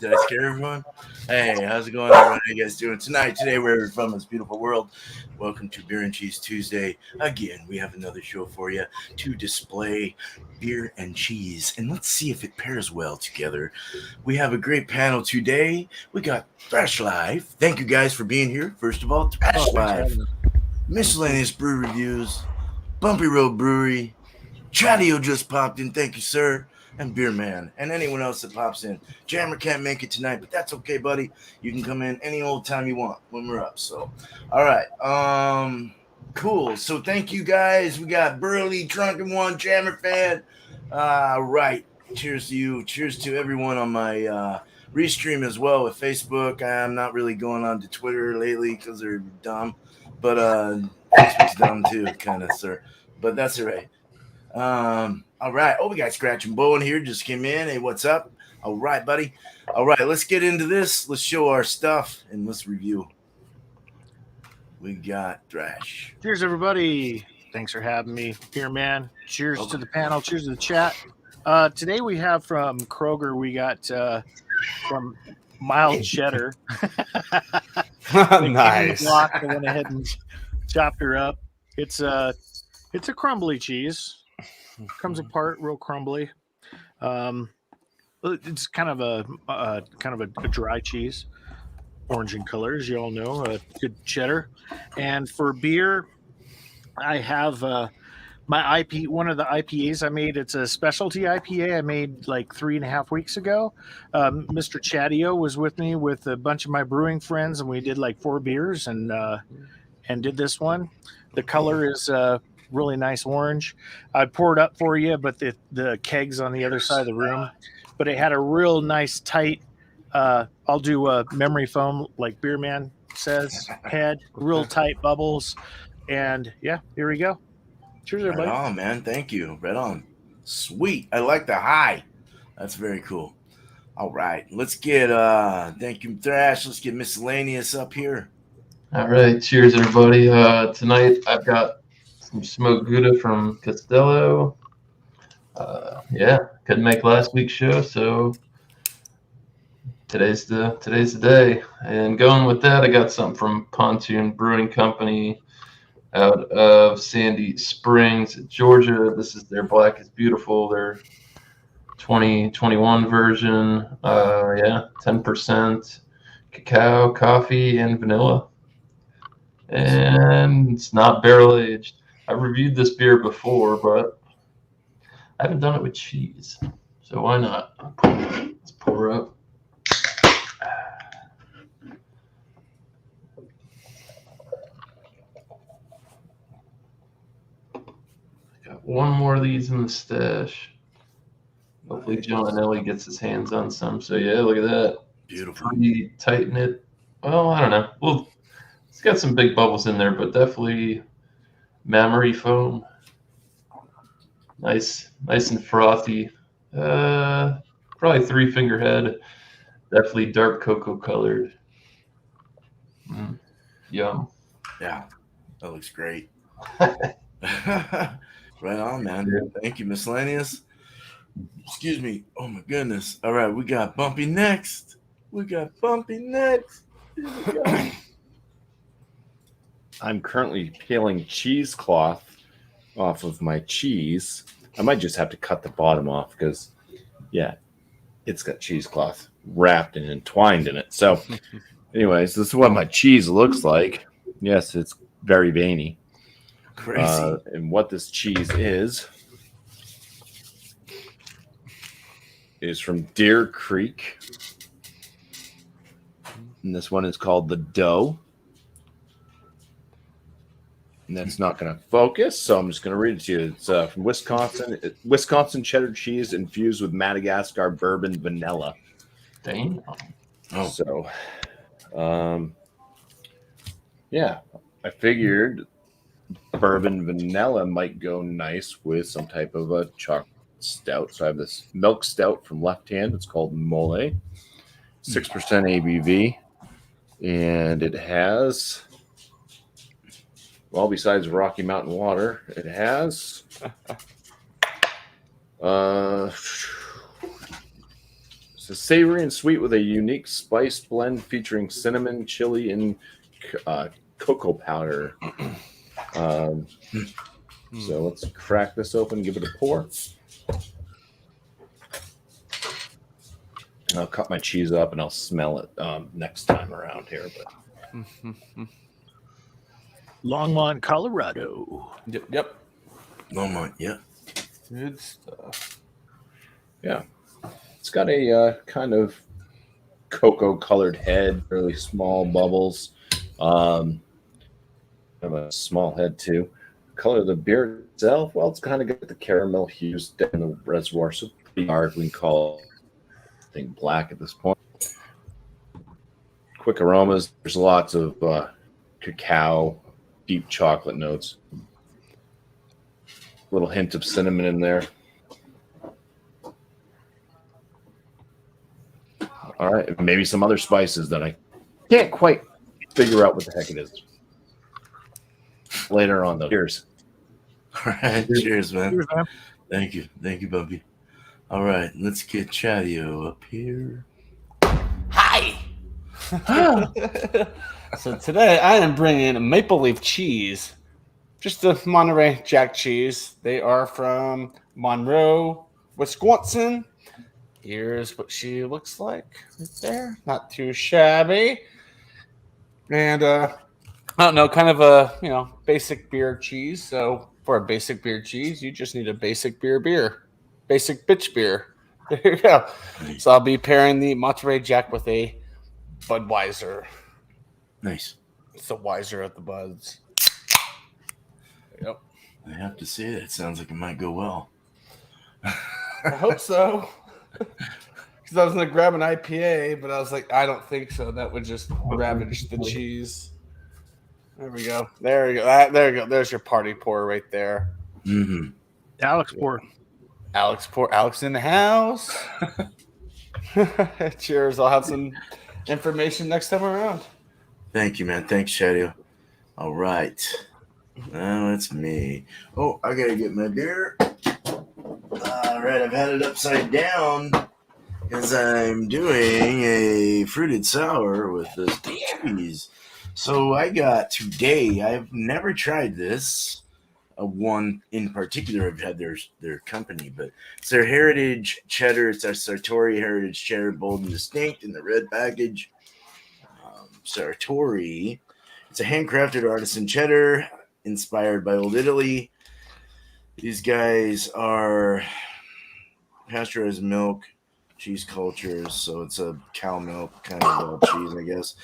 Did I scare everyone? Hey, how's it going, everyone? How you guys doing tonight? Today, wherever you're from this beautiful world, welcome to Beer and Cheese Tuesday. Again, we have another show for you to display beer and cheese, and let's see if it pairs well together. We have a great panel today. We got Thrash Live. Thank you guys for being here. First of all, Thrash Oh, thanks for Live, having us. Miscellaneous Brew Reviews, Bumpy Road Brewery, Chadeo just popped in. Thank you, sir. And Beer Man. And anyone else that pops in. Jammer can't make it tonight, but that's okay, buddy. You can come in any old time you want when we're up. So, all right. Cool. So thank you guys. We got Burley, Drunken One, Jammer Fan. Right. Cheers to you. Cheers to everyone on my restream as well with Facebook. I'm not really going on to Twitter lately because they're dumb. But Facebook's dumb too, kind of, sir. But that's all right. All right. Oh, we got Scratch and Bowen here. Just came in. Hey, what's up? All right, buddy. All right, let's get into this. Let's show our stuff and let's review. We got Thrash. Cheers, everybody. Thanks for having me here, man. Cheers to the panel. Cheers to the chat. Today we have from Kroger, we got from Mild Cheddar. Nice. I went ahead and chopped her up. It's a crumbly cheese. Comes apart real crumbly. It's kind of a dry cheese, orange in color, as you all know. Good cheddar. And for beer, I have my IP. One of the IPAs I made. It's a specialty IPA I made like 3.5 weeks ago. Mr. Chadeo was with me with a bunch of my brewing friends, and we did like 4 beers and did this one. The color is really nice orange. I poured up for you, but the keg's on the other side of the room. But it had a real nice tight. I'll do a memory foam like Beer Man says. Head real tight bubbles, and yeah, here we go. Cheers, everybody. Right on, man. Thank you. Right on. Sweet. I like the high. That's very cool. All right, let's get. Thank you, Thrash. Let's get Miscellaneous up here. All right, cheers, everybody. Tonight I've got some smoked Gouda from Castello. Couldn't make last week's show, so today's the day. And going with that, I got something from Pontoon Brewing Company out of Sandy Springs, Georgia. This is their Black is Beautiful, their 2021 version. 10% cacao, coffee, and vanilla. And it's not barrel aged. I reviewed this beer before, but I haven't done it with cheese, so why not? Let's pour up. Got one more of these in the stash. Hopefully John and Ellie gets his hands on some. So yeah, look at that. Beautiful. Pretty tight knit. Well, I don't know. Well, it's got some big bubbles in there, but definitely memory foam. Nice and frothy. Probably 3-finger head. Definitely dark cocoa colored. Yum. Yeah, that looks great. Right on, man. Thank you, Miscellaneous. Excuse me. Oh my goodness. All right, we got Bumpy next. I'm currently peeling cheesecloth off of my cheese. I might just have to cut the bottom off because, yeah, it's got cheesecloth wrapped and entwined in it. So, anyways, this is what my cheese looks like. Yes, it's very veiny. Crazy. And what this cheese is from Deer Creek. And this one is called the Dough. And that's not going to focus, so I'm just going to read it to you. It's from Wisconsin. Wisconsin cheddar cheese infused with Madagascar bourbon vanilla. Dang. Oh. So, I figured bourbon vanilla might go nice with some type of a chocolate stout. So I have this milk stout from Left Hand. It's called Mole. 6% ABV. And it has... Well, besides Rocky Mountain water, it has It's savory and sweet with a unique spice blend featuring cinnamon, chili, and cocoa powder. So let's crack this open, give it a pour. I'll cut my cheese up and I'll smell it next time around here. But Longmont, Colorado. Yep. Longmont, yeah. Good stuff. Yeah, it's got a kind of cocoa-colored head, really small bubbles. Have a small head too. Color of the beer itself, well, it's kind of got the caramel hues down the reservoir, so pretty dark. We can call it, I think, black at this point. Quick aromas. There's lots of cacao, deep chocolate notes. Little hint of cinnamon in there. All right, maybe some other spices that I can't quite figure out what the heck it is. Later on, though. Cheers. All right. Cheers, man. Cheers, man. Thank you, Bumpy. All right, let's get Chadeo up here. Hi. So today I am bringing maple leaf cheese, just the Monterey Jack cheese. They are from Monroe, Wisconsin. Here's what she looks like right there. Not too shabby. And I don't know, kind of a basic beer cheese. So for a basic beer cheese, you just need a basic beer. Basic bitch beer. There you go. Nice. So I'll be pairing the Monterey Jack with a Budweiser. Nice. It's the wiser of the buds. Yep. I have to say that sounds like it might go well. I hope so. Because I was going to grab an IPA, but I was like, I don't think so. That would just ravage the cheese. There we go. There you go. There's your party pour right there. Mm-hmm. Alex pour. Alex in the house. Cheers. I'll have some information next time around. Thank you, man. Thanks, Chadeo. All right. Now it's me. Oh, I gotta get my beer. All right, I've had it upside down because I'm doing a fruited sour with the cheese. So I got today, I've never tried this. One in particular, I've had their company, but it's their Heritage Cheddar. It's our Sartori Heritage Cheddar, bold and distinct in the red package. Sartori. It's a handcrafted artisan cheddar inspired by Old Italy. These guys are pasteurized milk cheese cultures, so it's a cow milk kind of cheese, I guess.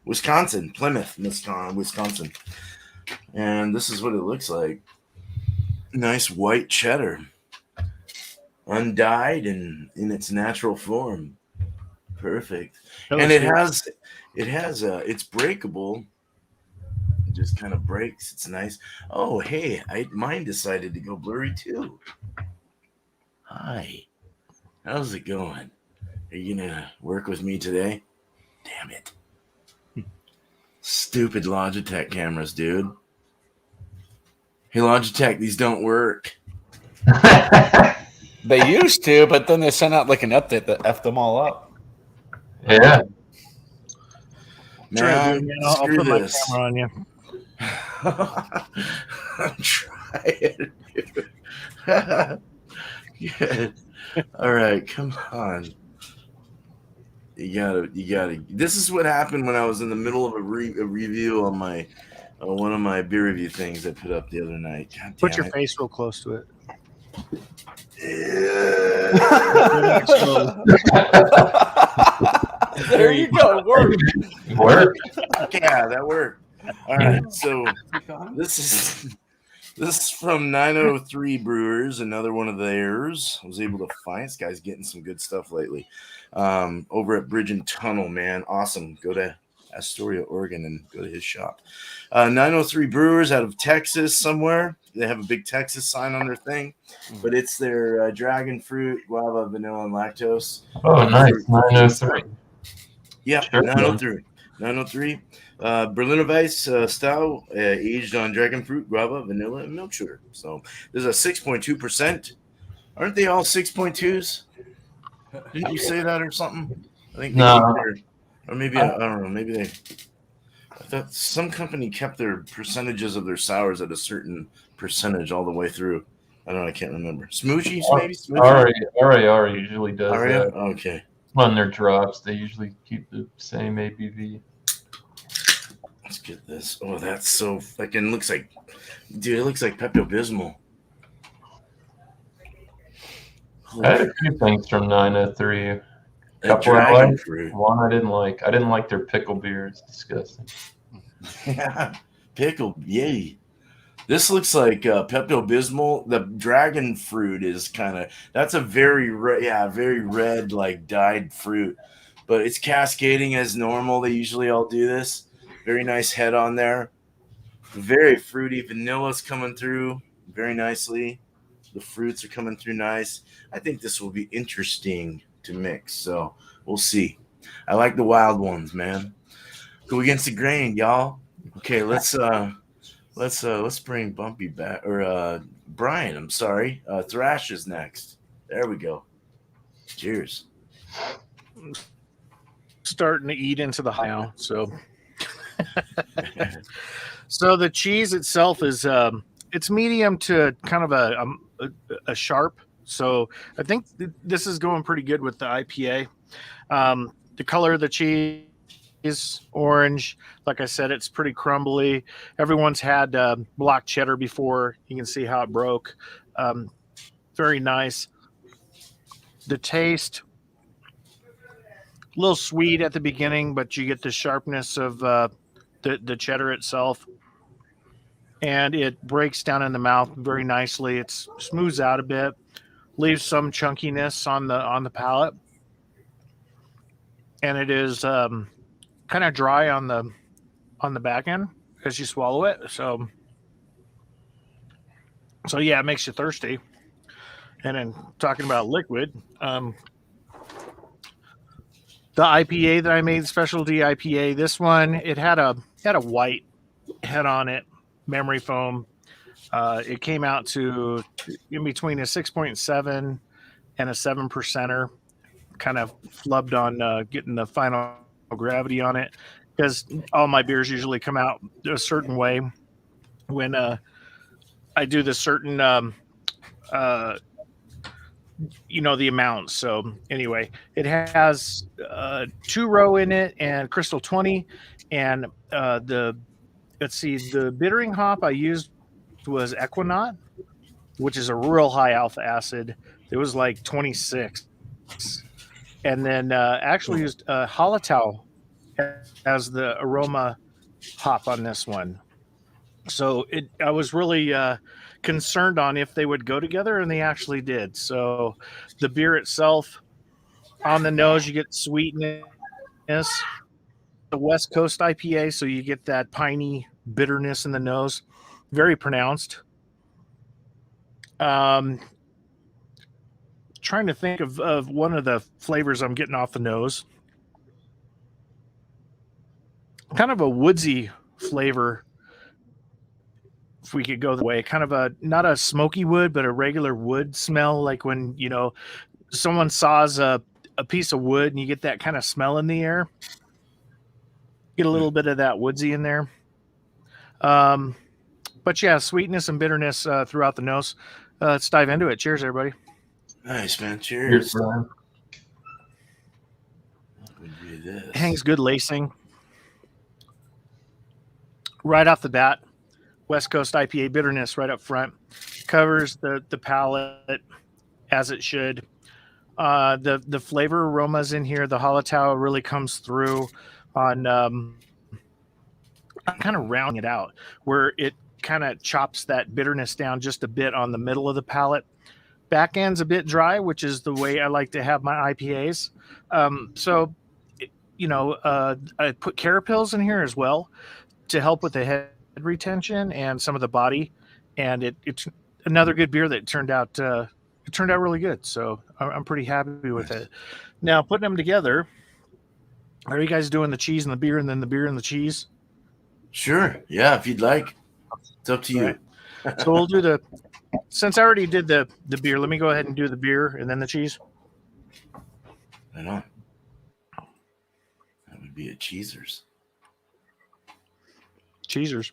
Wisconsin, Plymouth, Wisconsin. And this is what it looks like. Nice white cheddar. Undyed and in its natural form. Perfect. And it's breakable. It just kind of breaks. It's nice. Oh, hey, mine decided to go blurry too. Hi. How's it going? Are you gonna work with me today? Damn it. Stupid Logitech cameras, dude. Hey, Logitech, these don't work. They used to, but then they sent out like an update that effed them all up. Yeah. Man, I'll screw put my this. camera on you. I'm trying, dude. Good. All right, come on. You gotta. This is what happened when I was in the middle of a review on my one of my beer review things I put up the other night. God Put damn your it. face real close to it. There you go. Work. Work. Yeah, that worked. All right, so this is from 903 Brewers, another one of theirs. I was able to find this guy's getting some good stuff lately. Over at Bridge and Tunnel, man, awesome. Go to Astoria, Oregon, and go to his shop. 903 Brewers out of Texas somewhere. They have a big Texas sign on their thing, but it's their dragon fruit, guava, vanilla, and lactose. Oh, nice. 903. Yeah, Sure. 903. 903. Berliner Weiss style, aged on dragon fruit, guava, vanilla, and milk sugar. So there's a 6.2%. Aren't they all 6.2s? Didn't you say that or something? I think they No. keep their, or maybe I don't know. Maybe they. I thought some company kept their percentages of their sours at a certain percentage all the way through. I don't know. I can't remember. Smooshies, maybe. Smooshie? RAR usually does Aria? that Okay. on their drops. They usually keep the same ABV. Let's get this. Oh, that's so fucking looks like, dude. It looks like Pepto Bismol. I had a few things from 903. That Couple I dragon liked, fruit. one I didn't like. I didn't like their pickle beer. It's disgusting. Pickle, yay. This looks like Pepto Bismol. The dragon fruit is kind of, that's a very very red, like dyed fruit, but it's cascading as normal. They usually all do this. Very nice head on there. Very fruity. Vanilla's coming through very nicely. The fruits are coming through nice. I think this will be interesting to mix. So we'll see. I like the wild ones, man. Go against the grain, y'all. Okay, let's bring Bumpy back, or Brian. I'm sorry. Thrash is next. There we go. Cheers. Starting to eat into the now. So, so the cheese itself is it's medium to kind of a sharp. So I think this is going pretty good with the IPA. The color of the cheese is orange. Like I said, it's pretty crumbly. Everyone's had block cheddar before. You can see how it broke. Very nice. The taste, a little sweet at the beginning, but you get the sharpness of the cheddar itself. And it breaks down in the mouth very nicely. It smooths out a bit, leaves some chunkiness on the palate. And it is kind of dry on the back end as you swallow it. So yeah, it makes you thirsty. And then talking about liquid, the IPA that I made, specialty IPA, this one, it had a white head on it, memory foam. It came out to in between a 6.7 and a 7%er. Kind of flubbed on getting the final gravity on it, because all my beers usually come out a certain way when I do the certain the amount. So anyway, it has 2-row in it and Crystal 20, and the bittering hop I used was Equinaut, which is a real high alpha acid. It was like 26. And then actually used Hallertau as the aroma hop on this one. So I was really concerned on if they would go together, and they actually did. So the beer itself, on the nose, you get sweetness. The West Coast IPA, so you get that piney bitterness in the nose. Very pronounced. Trying to think of one of the flavors I'm getting off the nose. Kind of a woodsy flavor, if we could go the way. Kind of not a smoky wood, but a regular wood smell, like when someone saws a piece of wood and you get that kind of smell in the air. Get a little bit of that woodsy in there. But yeah, sweetness and bitterness throughout the nose. Let's dive into it. Cheers, everybody. Nice, man. Here's Cheers. Brian. What would be this? Hangs good lacing. Right off the bat, West Coast IPA bitterness right up front. Covers the palate as it should. The flavor aromas in here, the Hallertau really comes through on I'm kind of rounding it out, where it kind of chops that bitterness down just a bit on the middle of the palate. Back end's a bit dry, which is the way I like to have my IPAs. I put carapils in here as well to help with the head retention and some of the body. And it's another good beer that turned out really good. So I'm pretty happy with it. Now, putting them together, are you guys doing the cheese and the beer, and then the beer and the cheese? Sure. Yeah, if you'd like. It's up to you. Right. So we'll do since I already did the beer, let me go ahead and do the beer and then the cheese. Right on. That would be a Cheezers. Cheezers.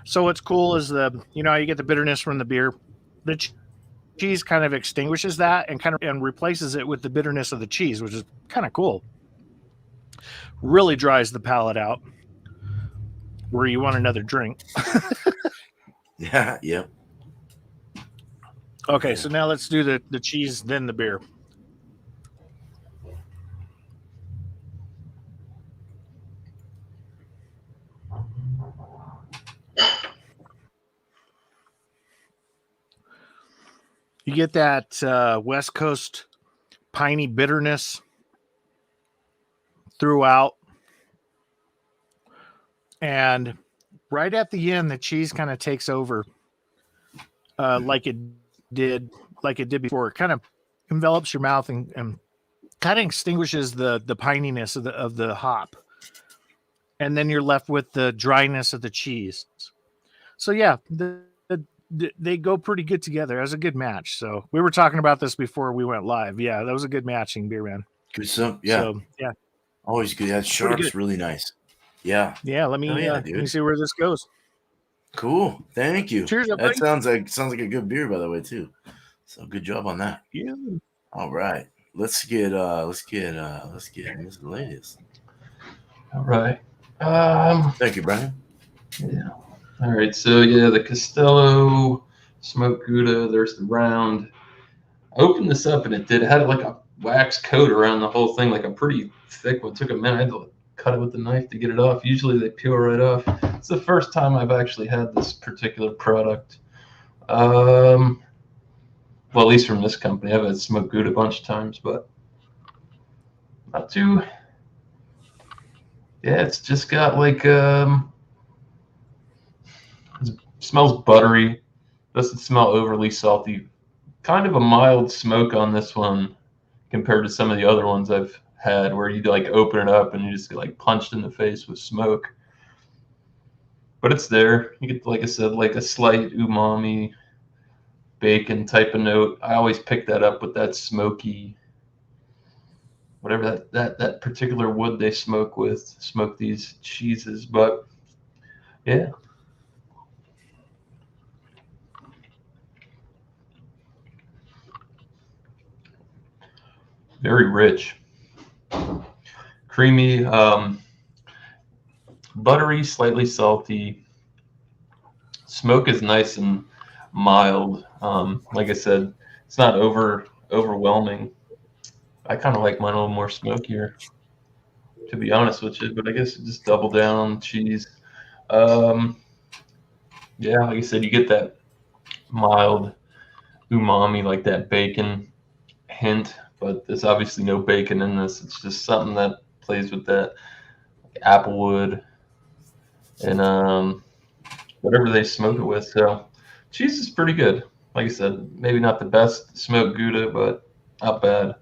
So what's cool is you get the bitterness from the beer. The cheese kind of extinguishes that and replaces it with the bitterness of the cheese, which is kind of cool. Really dries the palate out where you want another drink. Yeah, yep. Okay, so now let's do the cheese, then the beer. You get that West Coast piney bitterness throughout. And right at the end, the cheese kind of takes over like it did before. It kind of envelops your mouth and kind of extinguishes the pininess of the hop. And then you're left with the dryness of the cheese. So yeah, they go pretty good together as a good match. So we were talking about this before we went live. Yeah, that was a good matching, Beer Man. Good stuff. Yeah. So, yeah. Always good. That sharp's really nice. Yeah. Yeah. Let me see where this goes. Cool. Thank you. Cheers, that everybody. sounds like a good beer, by the way, too. So good job on that. Yeah. All right. Let's get Miscellaneous. All right. Thank you, Brian. Yeah. All right. So yeah, the Castello smoked Gouda. There's the round. I opened this up and it had like a wax coat around the whole thing, like a pretty thick one. It took a minute. I had to cut it with the knife to get it off. Usually they peel right off. It's the first time I've actually had this particular product. Well, at least from this company. I've had smoked Gouda a bunch of times, but not too. Yeah, it's just got like it smells buttery. Doesn't smell overly salty. Kind of a mild smoke on this one compared to some of the other ones I've had where you like open it up and you just get like punched in the face with smoke. But it's there. You get, like I said, like a slight umami bacon type of note. I always pick that up with that smoky, whatever that particular wood they smoke these cheeses. But yeah. Very rich, creamy, buttery, slightly salty. Smoke is nice and mild. Like I said, it's not overwhelming. I kind of like mine a little more smokier, to be honest with you. But I guess just double down on cheese. Yeah, like I said, you get that mild umami, like that bacon hint. But there's obviously no bacon in this. It's just something that plays with that applewood and whatever they smoke it with. So cheese is pretty good. Like I said, maybe not the best smoked Gouda, but not bad.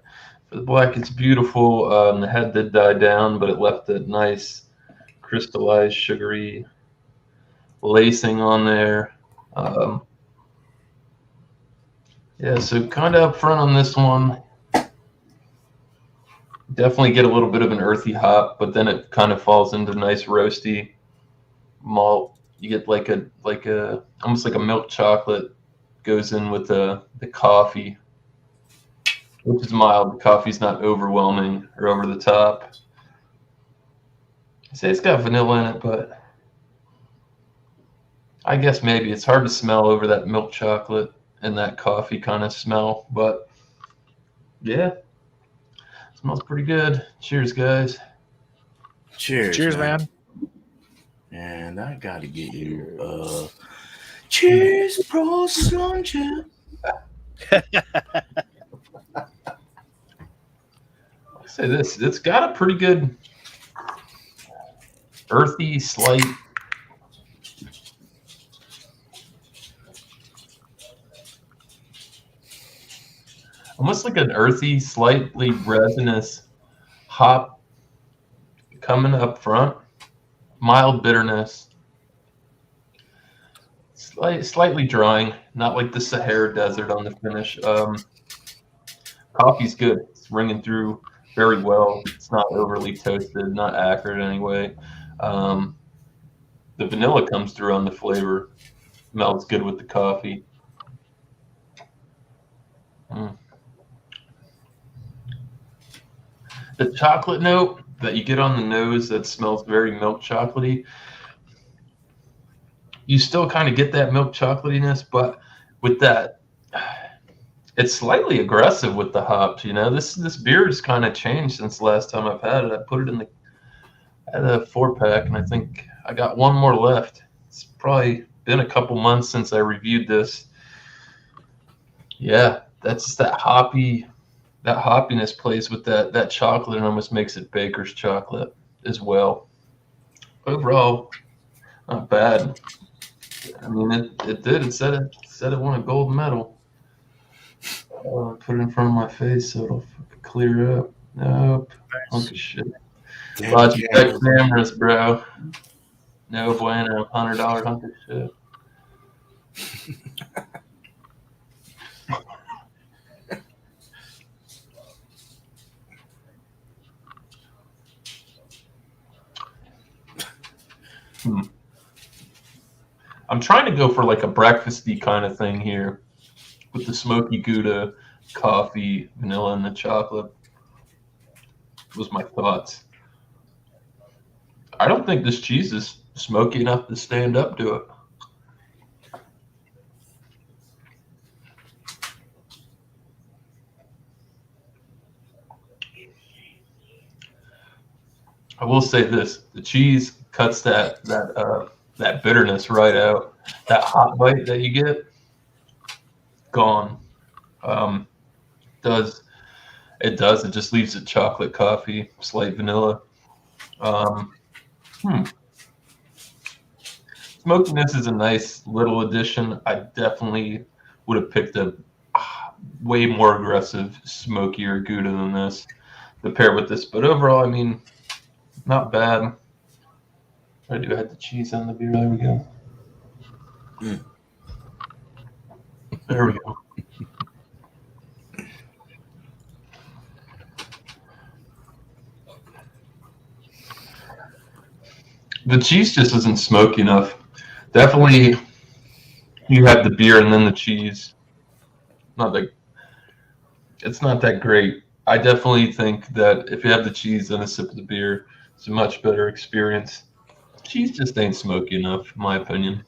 For the black, it's beautiful. The head did die down, but it left that nice crystallized sugary lacing on there. Yeah, so kind of up front on this one. Definitely get a little bit of an earthy hop, but then it kind of falls into nice roasty malt. You get like a almost like a milk chocolate goes in with the coffee, which is mild. The coffee's not overwhelming or over the top. I say it's got vanilla in it, but I guess maybe it's hard to smell over that milk chocolate and that coffee kind of smell. But yeah. Smells pretty good. Cheers, guys. Cheers, man. And I gotta get you cheers, pro slunge. I'll say this. It's got a pretty good earthy, slight almost like an earthy, slightly resinous hop coming up front. Mild bitterness. Slightly drying, not like the Sahara Desert on the finish. Coffee's good. It's ringing through very well. It's not overly toasted, not acrid anyway. The vanilla comes through on the flavor. Melts good with the coffee. The chocolate note that you get on the nose that smells very milk chocolatey, you still kind of get that milk chocolatiness, but with that, it's slightly aggressive with the hops. This beer has kind of changed since the last time I've had it. I put it in had a 4-pack, and I think I got one more left. It's probably been a couple months since I reviewed this. Yeah, that's that hoppiness plays with that chocolate and almost makes it baker's chocolate as well. Overall, not bad. I mean, it did. It said it won a gold medal. Put it in front of my face so it'll clear up. Nope. Hunk of shit. Logitech cameras, bro. No bueno. $100 hunk of shit. I'm trying to go for like a breakfasty kind of thing here with the smoky Gouda, coffee, vanilla, and the chocolate. Was my thoughts. I don't think this cheese is smoky enough to stand up to it. I will say this: the cheese cuts that bitterness right out. That hot bite that you get, gone. It just leaves it chocolate, coffee, slight vanilla. Smokiness is a nice little addition. I definitely would have picked a way more aggressive, smokier Gouda than this to pair with this. But overall, I mean, not bad. I do have the cheese on the beer. There we go. There we go. The cheese just isn't smoky enough. Definitely, you have the beer and then the cheese. It's not that great. I definitely think that if you have the cheese and a sip of the beer, it's a much better experience. Cheese just ain't smoky enough, in my opinion.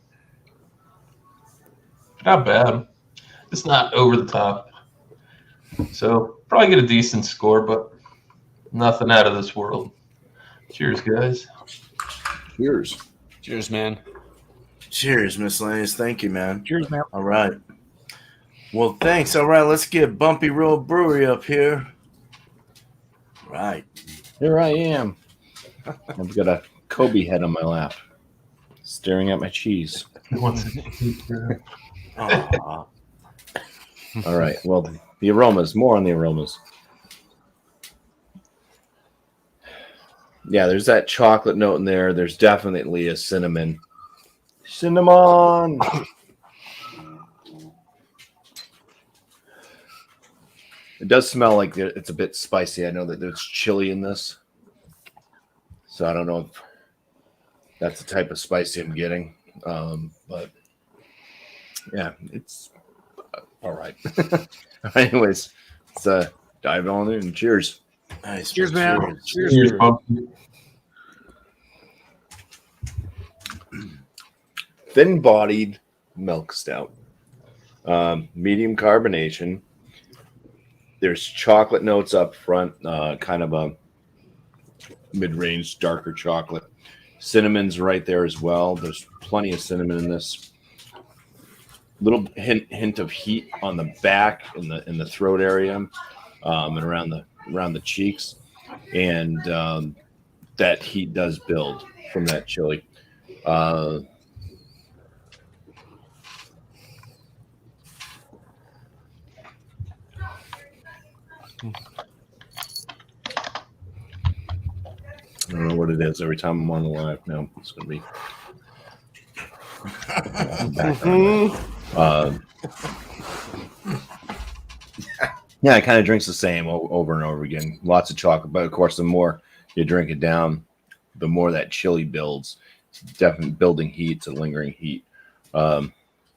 Not bad. It's not over the top. So probably get a decent score, but nothing out of this world. Cheers, guys. Cheers. Cheers, man. Cheers, Miscellaneous. Thank you, man. Cheers, man. All right. Well, thanks. All right, let's get Bumpy Road Brewery up here. Right. Here I am. I've got a Kobe head on my lap, staring at my cheese. Aw. All right. Well, the aromas. More on the aromas. Yeah, there's that chocolate note in there. There's definitely a cinnamon. Cinnamon. It does smell like it's a bit spicy. I know that there's chili in this. So I don't know if that's the type of spicy I'm getting. But yeah, it's all right. Anyways, let's dive on in and cheers. Nice. Cheers, man. Cheers, Bumpy. Thin-bodied milk stout. Medium carbonation. There's chocolate notes up front, kind of a mid-range darker chocolate. Cinnamon's right there as well. There's plenty of cinnamon in this. Little hint of heat on the back in the throat area, and around the cheeks, and that heat does build from that chili. I don't know what it is. Every time I'm on the live now, it's going to be Mhm. Yeah, it kind of drinks the same over and over again. Lots of chocolate, but of course, the more you drink it down, the more that chili builds. It's definitely building heat. It's a lingering heat.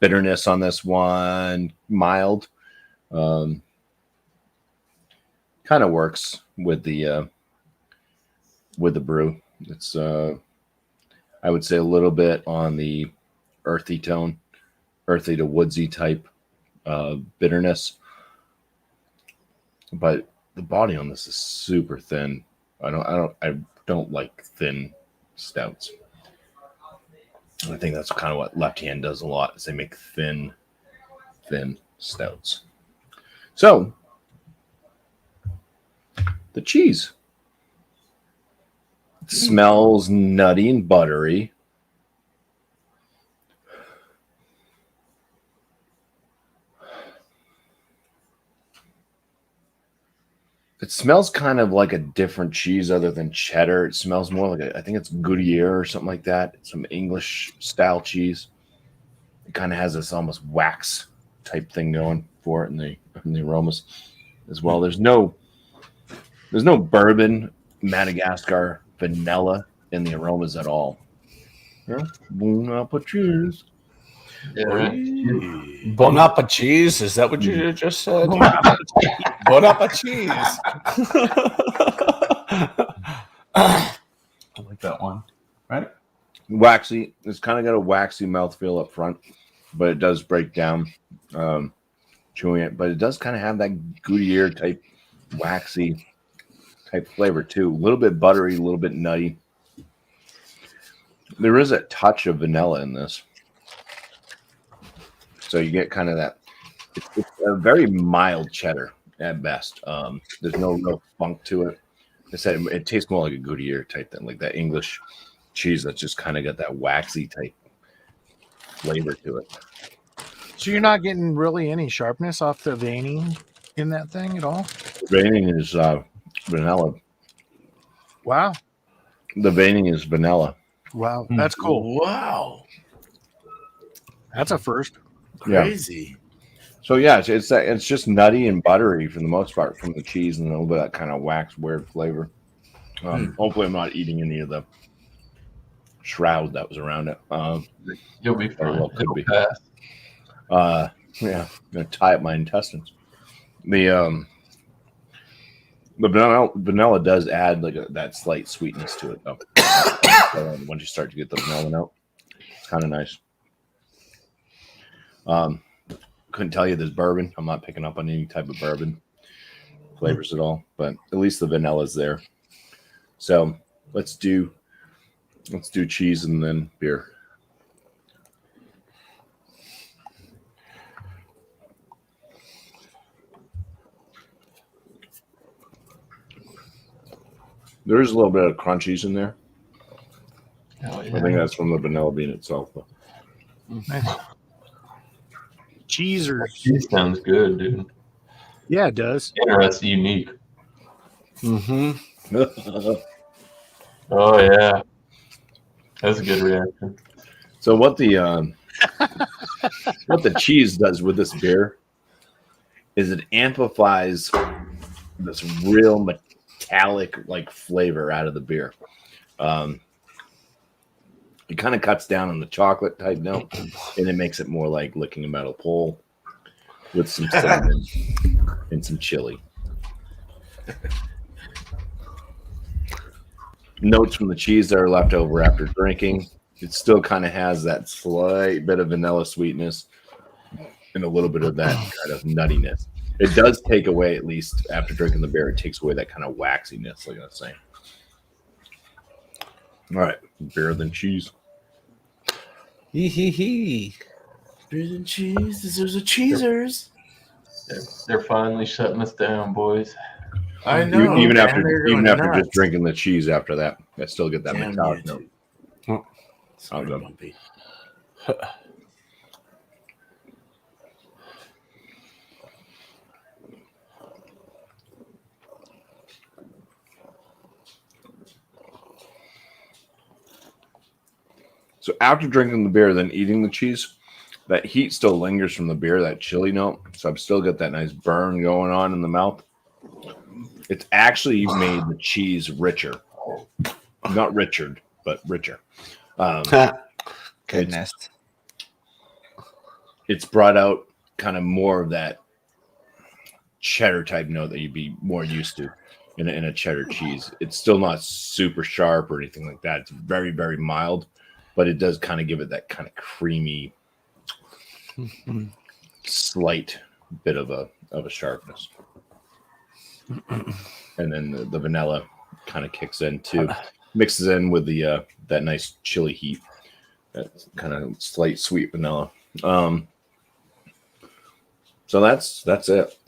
Bitterness on this one, mild. Kind of works with the brew. It's I would say a little bit on the earthy tone, earthy to woodsy type bitterness, but the body on this is super thin. I don't like thin stouts. I think that's kind of what Left Hand does a lot, is they make thin stouts. So the cheese. It smells nutty and buttery. It smells kind of like a different cheese other than cheddar. It smells more like I think it's Goodyear or something like that. Some English style cheese. It kind of has this almost wax type thing going for it in the aromas as well. There's no bourbon, Madagascar, vanilla in the aromas at all. Yeah. Bon appetit. Yeah, right. Bon appetit. Is that what you just said? Bon appetit. I like that one. Right? Waxy. It's kind of got a waxy mouthfeel up front, but it does break down chewing it. But it does kind of have that Goodyear type waxy type flavor too. A little bit buttery, a little bit nutty. There is a touch of vanilla in this. So you get kind of that. It's a very mild cheddar at best. There's no real funk to it. I said it tastes more like a Goodyear type thing, like that English cheese that's just kind of got that waxy type flavor to it. So you're not getting really any sharpness off the veining in that thing at all? The veining is vanilla. Wow. The veining is vanilla. Wow. That's cool. Wow. That's a first. Crazy. So yeah, it's just nutty and buttery for the most part from the cheese and a little bit of that kind of wax weird flavor. Hopefully, I'm not eating any of the shroud that was around it. You'll be fine. Well, could It'll be. pass. Yeah, I'm gonna tie up my intestines. The vanilla does add like that slight sweetness to it though. Once you start to get the vanilla note, it's kind of nice. Couldn't tell you there's bourbon. I'm not picking up on any type of bourbon flavors at all, but at least the vanilla's there. So let's do cheese and then beer. There is a little bit of crunchies in there. Oh, yeah. I think that's from the vanilla bean itself. Though. Cheesers. Cheese sounds good, dude. Yeah, it does. Interesting, unique. Mm-hmm. Oh yeah, that's a good reaction. So what the cheese does with this beer is it amplifies this real metallic like flavor out of the beer. It kind of cuts down on the chocolate type note, and it makes it more like licking a metal pole with some cinnamon and some chili. Notes from the cheese that are left over after drinking. It still kind of has that slight bit of vanilla sweetness and a little bit of that kind of nuttiness. It does take away, at least after drinking the beer, it takes away that kind of waxiness, like I was saying. All right, beer than cheese. Hee. Beer and cheese. There's a cheesers. They're finally shutting us down, boys. I know. Even man, after they're going just nuts. drinking the cheese after that, I still get that Damn metallic you, note. dude. I'll go. Bumpy. So after drinking the beer, then eating the cheese, that heat still lingers from the beer, that chili note. So I've still got that nice burn going on in the mouth. It's actually made the cheese richer. Not Richard, but richer. Goodness. It's brought out kind of more of that cheddar type note that you'd be more used to in a cheddar cheese. It's still not super sharp or anything like that. It's very, very mild, but it does kind of give it that kind of creamy, slight bit of a sharpness. And then the vanilla kind of kicks in too, mixes in with the that nice chili heat, that kind of slight sweet vanilla. So that's it.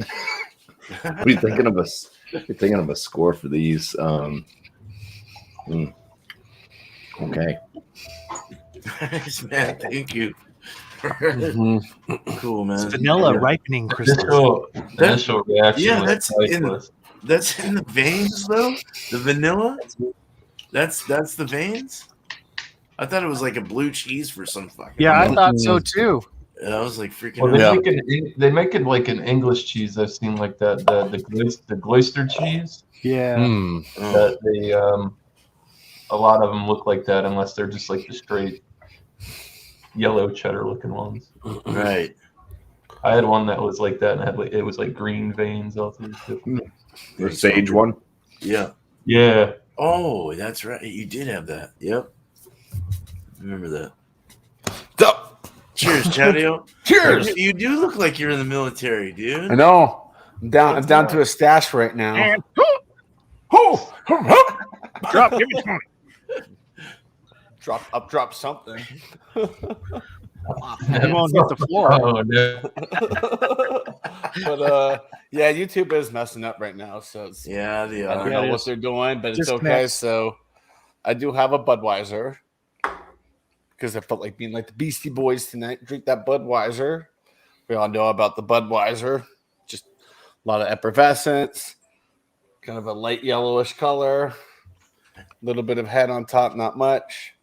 What are you thinking of us? You're thinking of a score for these. Okay. Nice, man. Thank you. Cool, man. It's vanilla Yeah. ripening crystals. Initial reaction. Yeah, was priceless. that's in the veins though. The vanilla. That's the veins. I thought it was like a blue cheese for some fucking. Yeah, I reason. thought so too. I was like freaking. Well, out. they make it like an English cheese. I've seen like that the Gloucester cheese. Yeah. Oh, That they a lot of them look like that unless they're just like the straight yellow cheddar looking ones. right. I had one that was like that and had like it was like green veins all through. The sage one. Yeah. Yeah. Oh, that's right. You did have that. Yep. Remember that. Cheers, Chadeo. Cheers. You do look like you're in the military, dude. I know. I'm down to a stash right now. And drop, give me 20. Drop something. You won't hit the floor. Oh no. But yeah, YouTube is messing up right now, so it's, Yeah, they I don't are. know it what is. they're doing, but it's Disconnect. okay. So I do have a Budweiser because I felt like being like the Beastie Boys tonight. Drink that Budweiser. We all know about the Budweiser. Just a lot of effervescence, kind of a light yellowish color, a little bit of head on top, not much.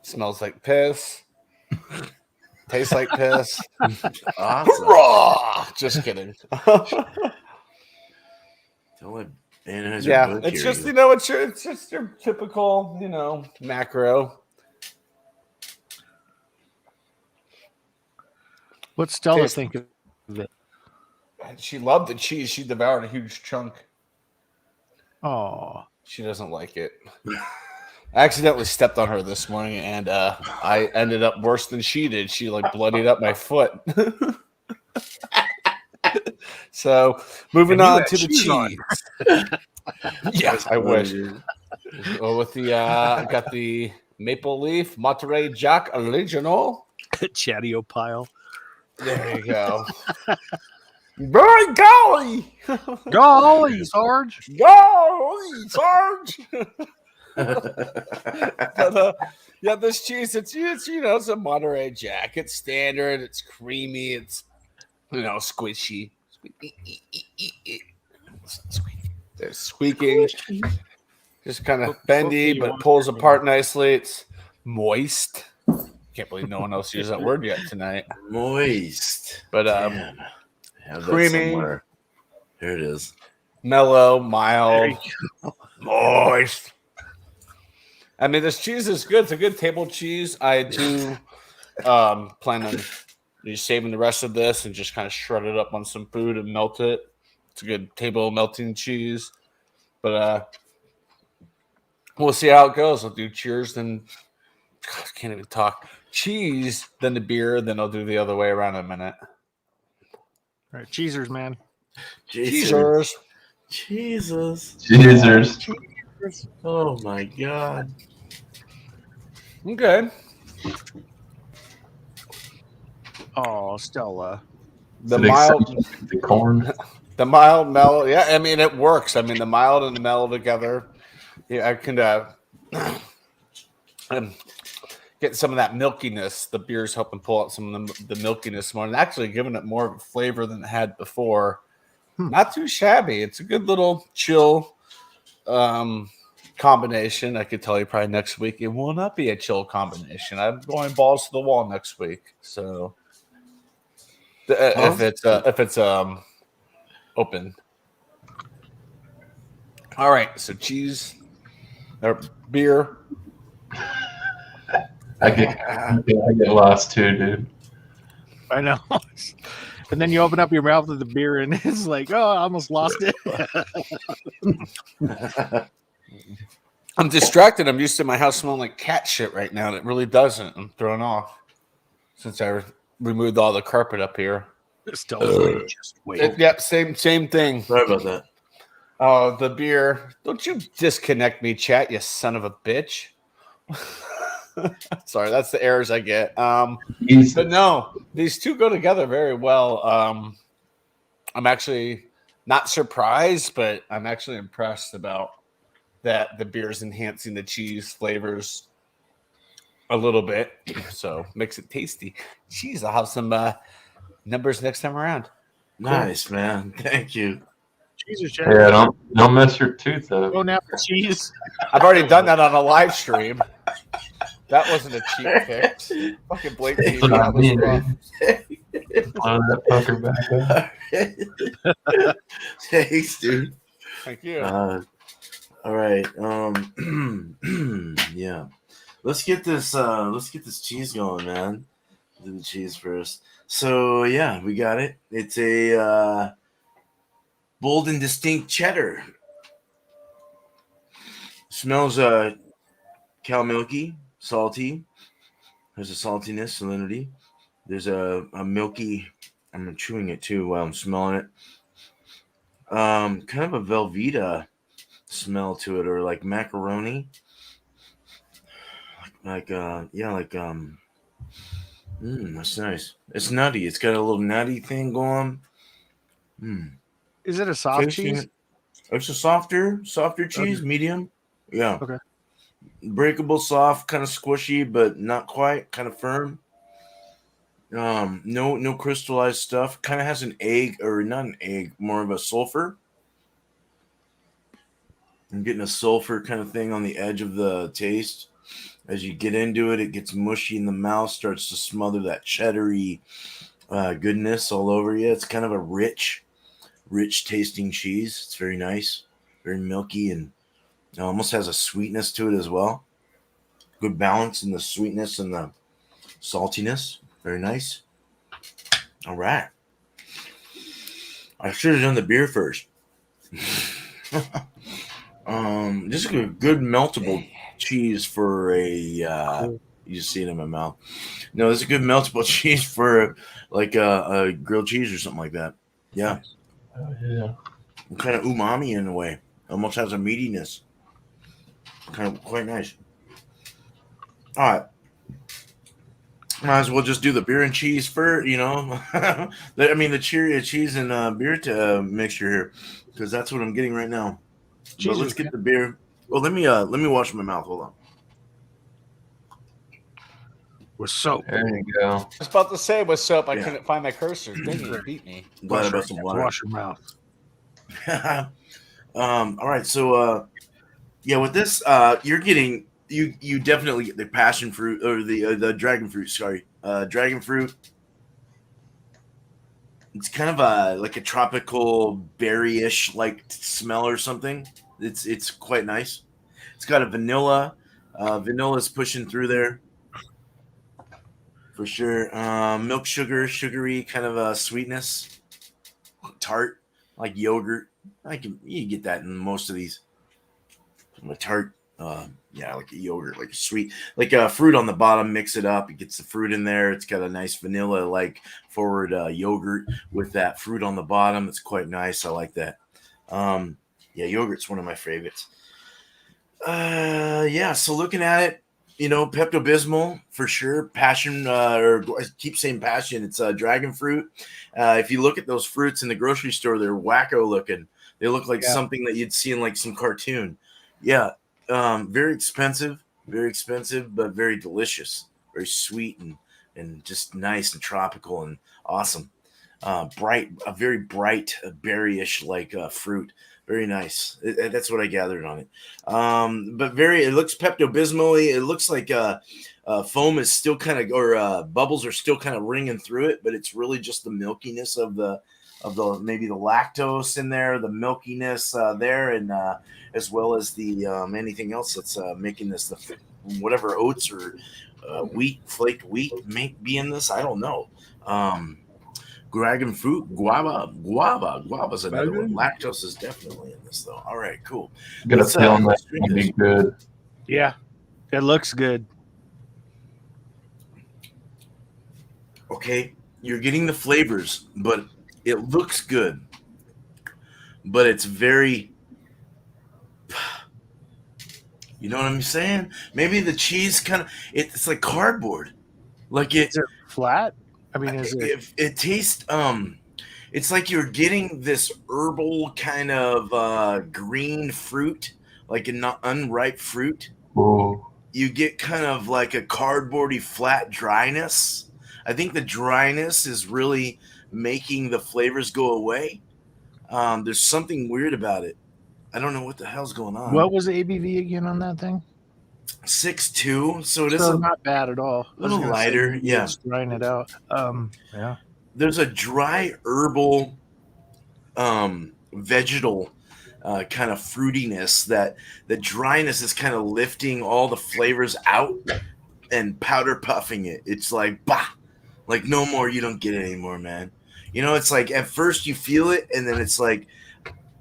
Smells like piss. Tastes like piss. Awesome. Hurrah! Just kidding. Don't let Anheuser Yeah, Busch it's hear just you. it's just your typical macro. What's Stella Taste- think of it? And she loved the cheese. She devoured a huge chunk. Oh, She doesn't like it. I accidentally stepped on her this morning, and I ended up worse than she did. She like bloodied up my foot. So moving And you on had to the cheese on. cheese. Yeah, I wish. Well, with the I got the Maple Leaf Monterey Jack Original. Chadeo pile. There you go. By golly! Golly, Sarge. Golly, Sarge! But, yeah, this cheese, it's it's a Monterey Jack. It's standard. It's creamy. It's squishy. They're squeaking. Just kind of bendy, but it pulls apart nicely. It's moist. Can't believe no one else used that word yet tonight. Moist. But Damn. Have that creamy. somewhere. Here it is. mellow, There mild, you moist. I mean, this cheese is good. It's a good table cheese. I do plan on just saving the rest of this and just kind of shred it up on some food and melt it. It's a good table melting cheese. But we'll see how it goes. I'll do cheers, then God, I can't even talk. Cheese, then the beer, then I'll do the other way around in a minute. All right, cheesers, man. Cheesers. Jesus. Cheezers. Oh my God. Okay. Oh, Stella. The Did it mild, accept the corn. the mild mellow. Yeah, I mean it works. I mean the mild and the mellow together. Yeah, I can get some of that milkiness. The beer's helping pull out some of the milkiness more, and actually giving it more of a flavor than it had before. Not too shabby. It's a good little chill combination. I could tell you probably next week it will not be a chill combination. I'm going balls to the wall next week. So if it's open. All right. So cheese or beer. I get lost too, dude. I know. And then you open up your mouth with the beer, and it's like, oh, I almost lost it. I'm distracted. I'm used to my house smelling like cat shit right now. And it really doesn't. I'm thrown off since I removed all the carpet up here. Still, just wait. Yep, same thing. Sorry about that. Oh, the beer. Don't you disconnect me, chat, you son of a bitch. Sorry, that's the errors I get. But no, these two go together very well. I'm actually not surprised, but I'm actually impressed about that the beer is enhancing the cheese flavors a little bit. So makes it tasty. Jeez, I'll have some numbers next time around. Nice, man. Thank you. Cheese or Yeah, cheddar? don't mess your tooth up. Go now for cheese. I've already done that on a live stream. That wasn't a cheap fix. Fucking Blake That's TV. what I That was mean, rough. Blow that fucker back up. Thanks, dude. Thank you. All right. Yeah. Let's get this cheese going, man. Do the cheese first. So yeah, we got it. It's a bold and distinct cheddar. Smells cow milky, salty. There's a saltiness, salinity. There's a milky. I'm chewing it too while I'm smelling it. Kind of a Velveeta smell to it, or like macaroni. That's nice. It's nutty. It's got a little nutty thing going. Is it a soft cheese? It's a softer cheese, medium. Yeah. Okay. Breakable, soft, kind of squishy, but not quite, kind of firm. No crystallized stuff. Kind of has an egg, or not an egg, more of a sulfur. I'm getting a sulfur kind of thing on the edge of the taste. As you get into it, it gets mushy in the mouth, starts to smother that cheddary goodness all over you. It's kind of a rich tasting cheese. It's very nice, very milky, and it almost has a sweetness to it as well. Good balance in the sweetness and the saltiness. Very nice. All right. I should have done the beer first. Just a good meltable cheese for a you just see it in my mouth. No, this is a good meltable cheese for like a grilled cheese or something like that. Yeah. Oh, yeah. Kind of umami in a way. Almost has a meatiness. Kind of quite nice. All right. Might as well just do the beer and cheese first, the cheese and beer mixture here, because that's what I'm getting right now. But let's get the beer. Well, let me wash my mouth. Hold on. With soap. There you go. I was about to say with soap. I Yeah. couldn't find my cursor. Dang, you beat me. Glad about some water. Wash your mouth. All right. So, with this, you're getting you definitely get the passion fruit or the dragon fruit. Sorry, dragon fruit. It's kind of like a tropical berry-ish like smell or something. It's quite nice. It's got a vanilla. Vanilla's pushing through there for sure. Milk sugar, sugary kind of a sweetness. Tart, like yogurt. You get that in most of these. A tart, like a yogurt, like a sweet, like a fruit on the bottom. Mix it up. It gets the fruit in there. It's got a nice vanilla like forward yogurt with that fruit on the bottom. It's quite nice. I like that. Yogurt's one of my favorites. So looking at it, Pepto-Bismol for sure. Passion, or I keep saying passion. It's dragon fruit. If you look at those fruits in the grocery store, they're wacko looking. They look like something that you'd see in like some cartoon. Yeah. Very expensive, but very delicious, very sweet and just nice and tropical and awesome. A very bright berry-ish like fruit. Very nice. That's what I gathered on it. But it looks Pepto-Bismol-y. It looks like foam is still kind of, or bubbles are still kind of ringing through it, but it's really just the milkiness of the maybe the lactose in there, the milkiness there, and as well as the anything else that's making this whatever oats or wheat, flaked wheat may be in this. I don't know. Dragon fruit, guava's another one. Lactose is definitely in this though. All right, cool. Got a feeling that's drink gonna this. be good. Yeah, it looks good. Okay, you're getting the flavors, but it looks good. But it's very, you know what I'm saying? Maybe the cheese kind of, it's like cardboard. Like Is it flat? I mean, is it? It tastes it's like you're getting this herbal kind of green fruit, like an unripe fruit. Ooh. You get kind of like a cardboardy flat dryness. I think the dryness is really making the flavors go away. There's something weird about it. I don't know what the hell's going on. What was the ABV again on that thing? 6.2, so it is So a not bad at all. I was little gonna say lighter. maybe Yeah, it's drying it out. Yeah. there's a dry herbal, vegetal kind of fruitiness that the dryness is kind of lifting all the flavors out and powder puffing it. It's like, bah, like no more. You don't get it anymore, man. You know, it's like at first you feel it, and then it's like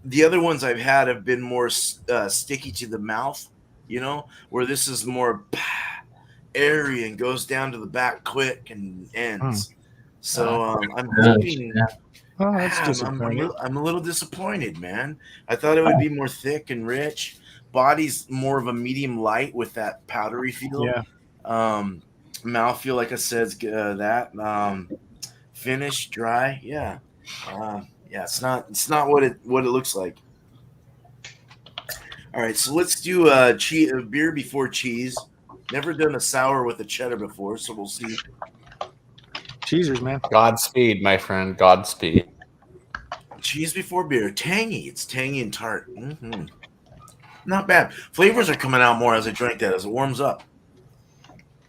the other ones I've had have been more sticky to the mouth, you know, where this is more airy and goes down to the back quick and ends. So I'm hoping. Oh, that's I'm disappointing. I'm a little disappointed, man. I thought it would be more thick and rich. Body's more of a medium light with that powdery feel. Yeah. Mouthfeel, like I said, that finish dry. Yeah. Yeah, it's not what it looks like. All right, so let's do beer before cheese. Never done a sour with a cheddar before, so we'll see. Cheesers, man. Godspeed, my friend. Godspeed. Cheese before beer, tangy. It's tangy and tart. Not bad. Flavors are coming out more as I drink that, as it warms up.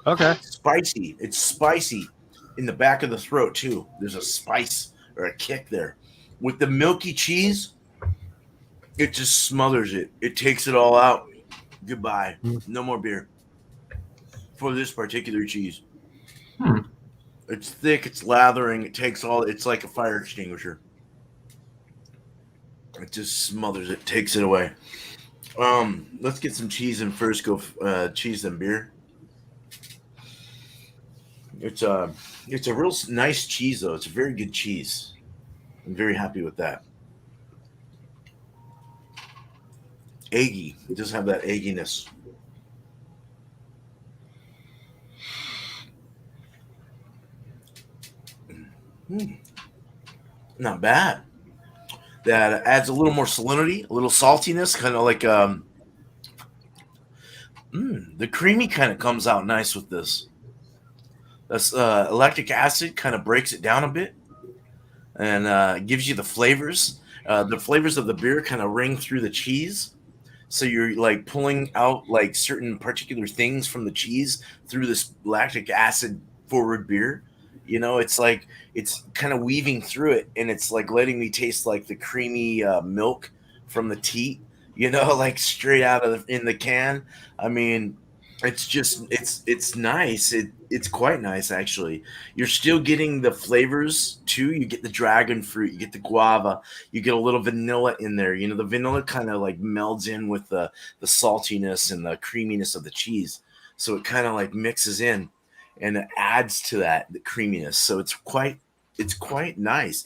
Okay. Spicy. It's spicy in the back of the throat too. There's a spice or a kick there. With the milky cheese, it just smothers it. It takes it all out. Goodbye. No more beer for this particular cheese. It's thick. It's lathering. It takes all. It's like a fire extinguisher. It just smothers it. Takes it away. Let's get some cheese and first go cheese and beer. It's a real nice cheese though. It's a very good cheese. I'm very happy with that. Eggy. It does have that egginess. Not bad. That adds a little more salinity, a little saltiness, kind of like the creamy kind of comes out nice with this. This lactic acid kind of breaks it down a bit and gives you the flavors. The flavors of the beer kind of ring through the cheese. So you're like pulling out like certain particular things from the cheese through this lactic acid forward beer. You know, it's like it's kind of weaving through it, and it's like letting me taste like the creamy milk from the teat. You know, like straight out of in the can. I mean, it's just it's nice. It's quite nice actually. You're still getting the flavors too. You get the dragon fruit, you get the guava, you get a little vanilla in there. You know, the vanilla kind of like melds in with the saltiness and the creaminess of the cheese. So it kind of like mixes in and it adds to that the creaminess. So it's quite nice.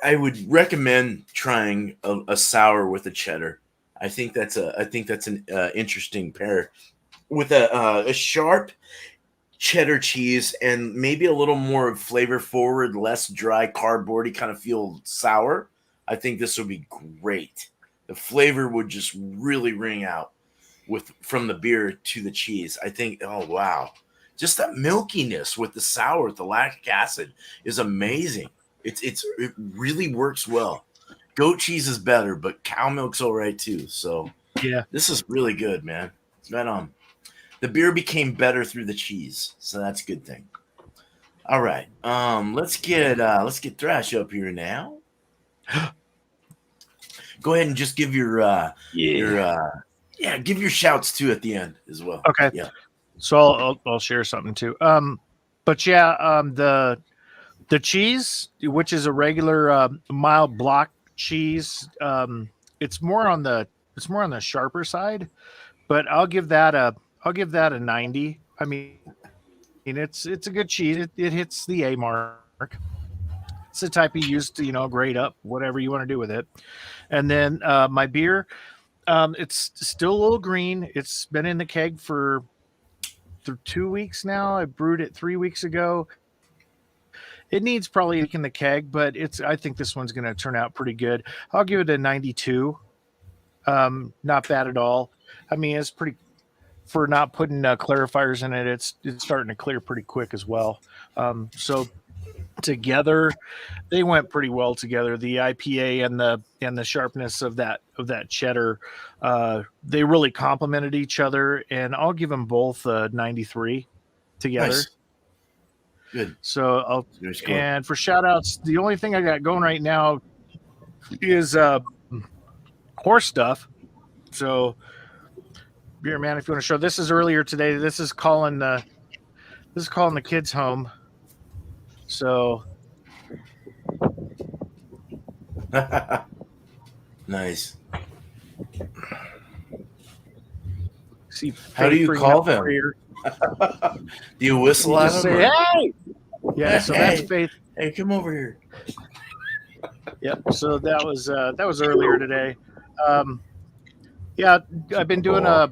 I would recommend trying a sour with a cheddar. I think that's an interesting pair with a sharp cheddar cheese and maybe a little more flavor forward, less dry, cardboardy kind of feel sour. I think this would be great. The flavor would just really ring out from the beer to the cheese. I think, oh wow, just that milkiness with the sour, with the lactic acid is amazing. It really works well. Goat cheese is better, but cow milk's all right too. So Yeah. this is really good, man. It's right on. The beer became better through the cheese, so that's a good thing. All right. Let's get Thrash up here now. Go ahead and just give your give your shouts too at the end as well. Okay. Yeah. So I'll share something too. But yeah, the cheese, which is a regular mild block cheese, it's more on the sharper side, but I'll give that a 90. I mean, it's a good cheese. It hits the A mark. It's the type you use to grade up whatever you want to do with it. And then my beer, it's still a little green. It's been in the keg for 2 weeks now. I brewed it 3 weeks ago. It needs probably in the keg, but I think this one's going to turn out pretty good. I'll give it a 92. Not bad at all. I mean, it's pretty, for not putting clarifiers in it. It's starting to clear pretty quick as well. So together, they went pretty well together. The IPA and the sharpness of that cheddar, they really complemented each other, and I'll give them both a 93 together. Nice. Good. So and for shout outs, the only thing I got going right now is horse stuff. So Beer Man, if you want to show, this is earlier today. This is calling the kids home. So nice. See, how do you call them? Do you whistle at them? Say, hey! Yeah, so that's Faith. Hey, come over here. Yep. So that was earlier today. Yeah, I've been doing I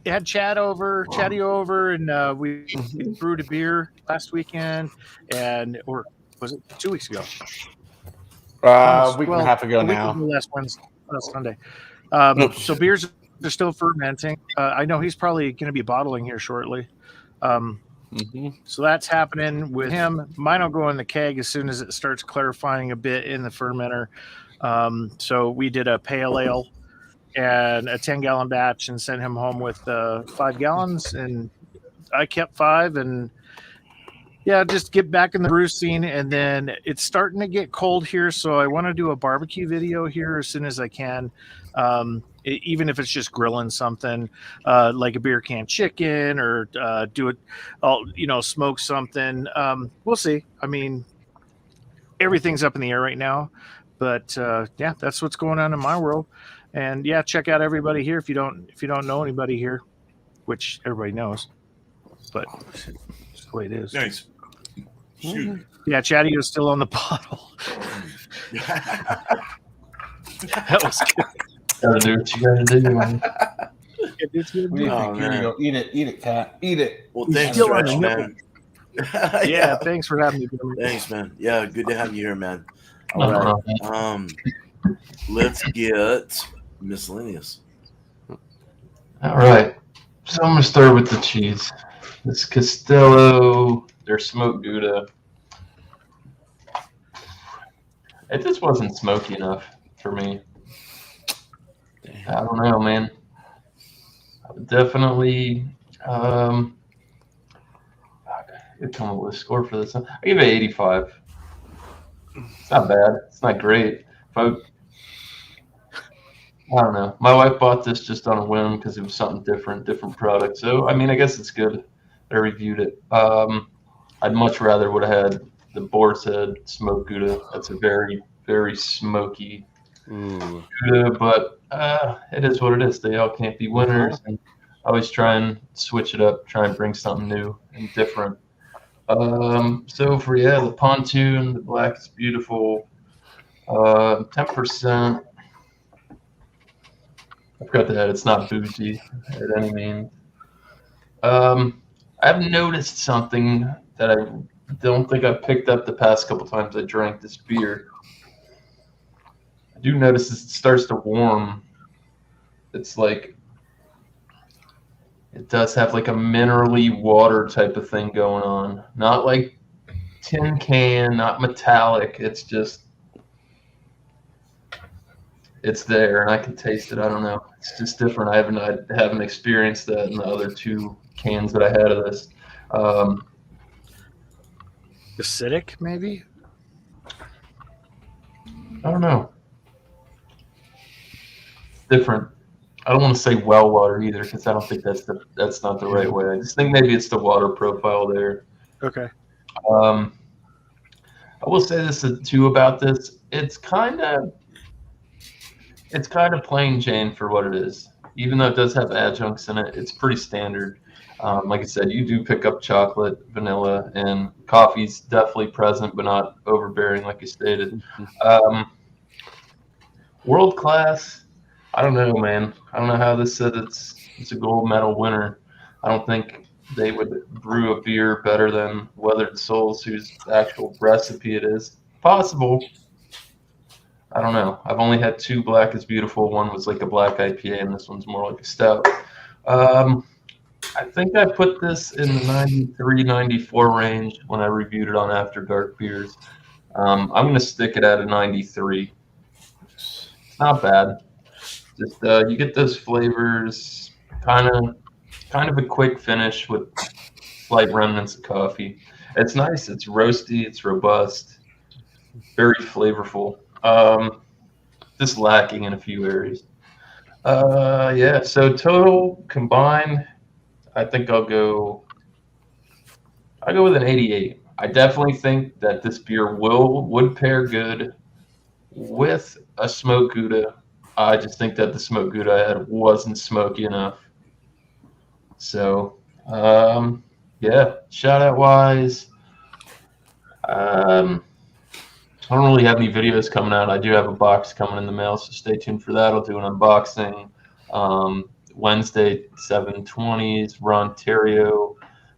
had Chadeo over, and we brewed a beer last weekend, or was it 2 weeks ago? Week and a half ago now. Last Sunday. So beers are still fermenting. I know he's probably going to be bottling here shortly. So that's happening with him. Mine will go in the keg as soon as it starts clarifying a bit in the fermenter. So we did a pale ale and a 10-gallon batch and sent him home with 5 gallons, and I kept 5, and just get back in the brew scene. And then it's starting to get cold here, so I want to do a barbecue video here as soon as I can. Even if it's just grilling something like a beer can chicken, or do it, smoke something. We'll see. I mean, everything's up in the air right now, but that's what's going on in my world. And check out everybody here if you don't know anybody here, which everybody knows, but it's the way it is. Nice. Shoot. Yeah, Chadeo is still on the bottle. That was good. Gotta do what you gotta do, man. What do you think? Here you go. Eat it, cat. Eat it. Well, thanks, Thrash, man. Yeah, thanks for having me. Thanks, man. Yeah, good to have you here, man. All right. Let's get Miscellaneous. All right. So I'm gonna start with the cheese. This Castello, their smoked Gouda. It just wasn't smoky enough for me. I don't know, man. I would definitely I'd come up with a score for this one. I give it 85. It's not bad. It's not great. I don't know. My wife bought this just on a whim because it was something different product. So, I mean, I guess it's good. I reviewed it. I'd much rather would have had the Boar's Head smoked Gouda. That's a very, very smoky Gouda, but it is what it is. They all can't be winners. And I always try and switch it up, try and bring something new and different. So for the Pontoon, the black is beautiful. 10%. I forgot that it's not bougie at any means. I've noticed something that I don't think I picked up the past couple times I drank this beer. I do notice it starts to warm. It's like it does have like a minerally water type of thing going on. Not like tin can, not metallic. It's just it's there and I can taste it. I don't know. It's just different. I haven't experienced that in the other 2 cans that I had of this. Acidic, maybe? I don't know. Different. I don't want to say well water either because I don't think that's not the right way. I just think maybe it's the water profile there. Okay. I will say this too about this. It's kind of plain Jane for what it is. Even though it does have adjuncts in it, it's pretty standard. Like I said, you do pick up chocolate, vanilla, and coffee's definitely present, but not overbearing, like you stated. World class. I don't know, man. I don't know how this said it's a gold medal winner. I don't think they would brew a beer better than Weathered Souls, whose actual recipe it is. Possible. I don't know. I've only had 2 Black is Beautiful. One was like a black IPA, and this one's more like a stout. I think I put this in the 93, 94 range when I reviewed it on After Dark Beers. I'm going to stick it at a 93. It's not bad. Just you get those flavors, kind of a quick finish with slight remnants of coffee. It's nice. It's roasty. It's robust. Very flavorful. Just lacking in a few areas. Yeah. So total combined, I think I'll go with an 88. I definitely think that this beer would pair good with a smoked Gouda. I just think that the smoked Gouda I had wasn't smoky enough. So, yeah, shout out wise. I don't really have any videos coming out. I do have a box coming in the mail, so stay tuned for that. I'll do an unboxing. Wednesday, 7/20s, Ontario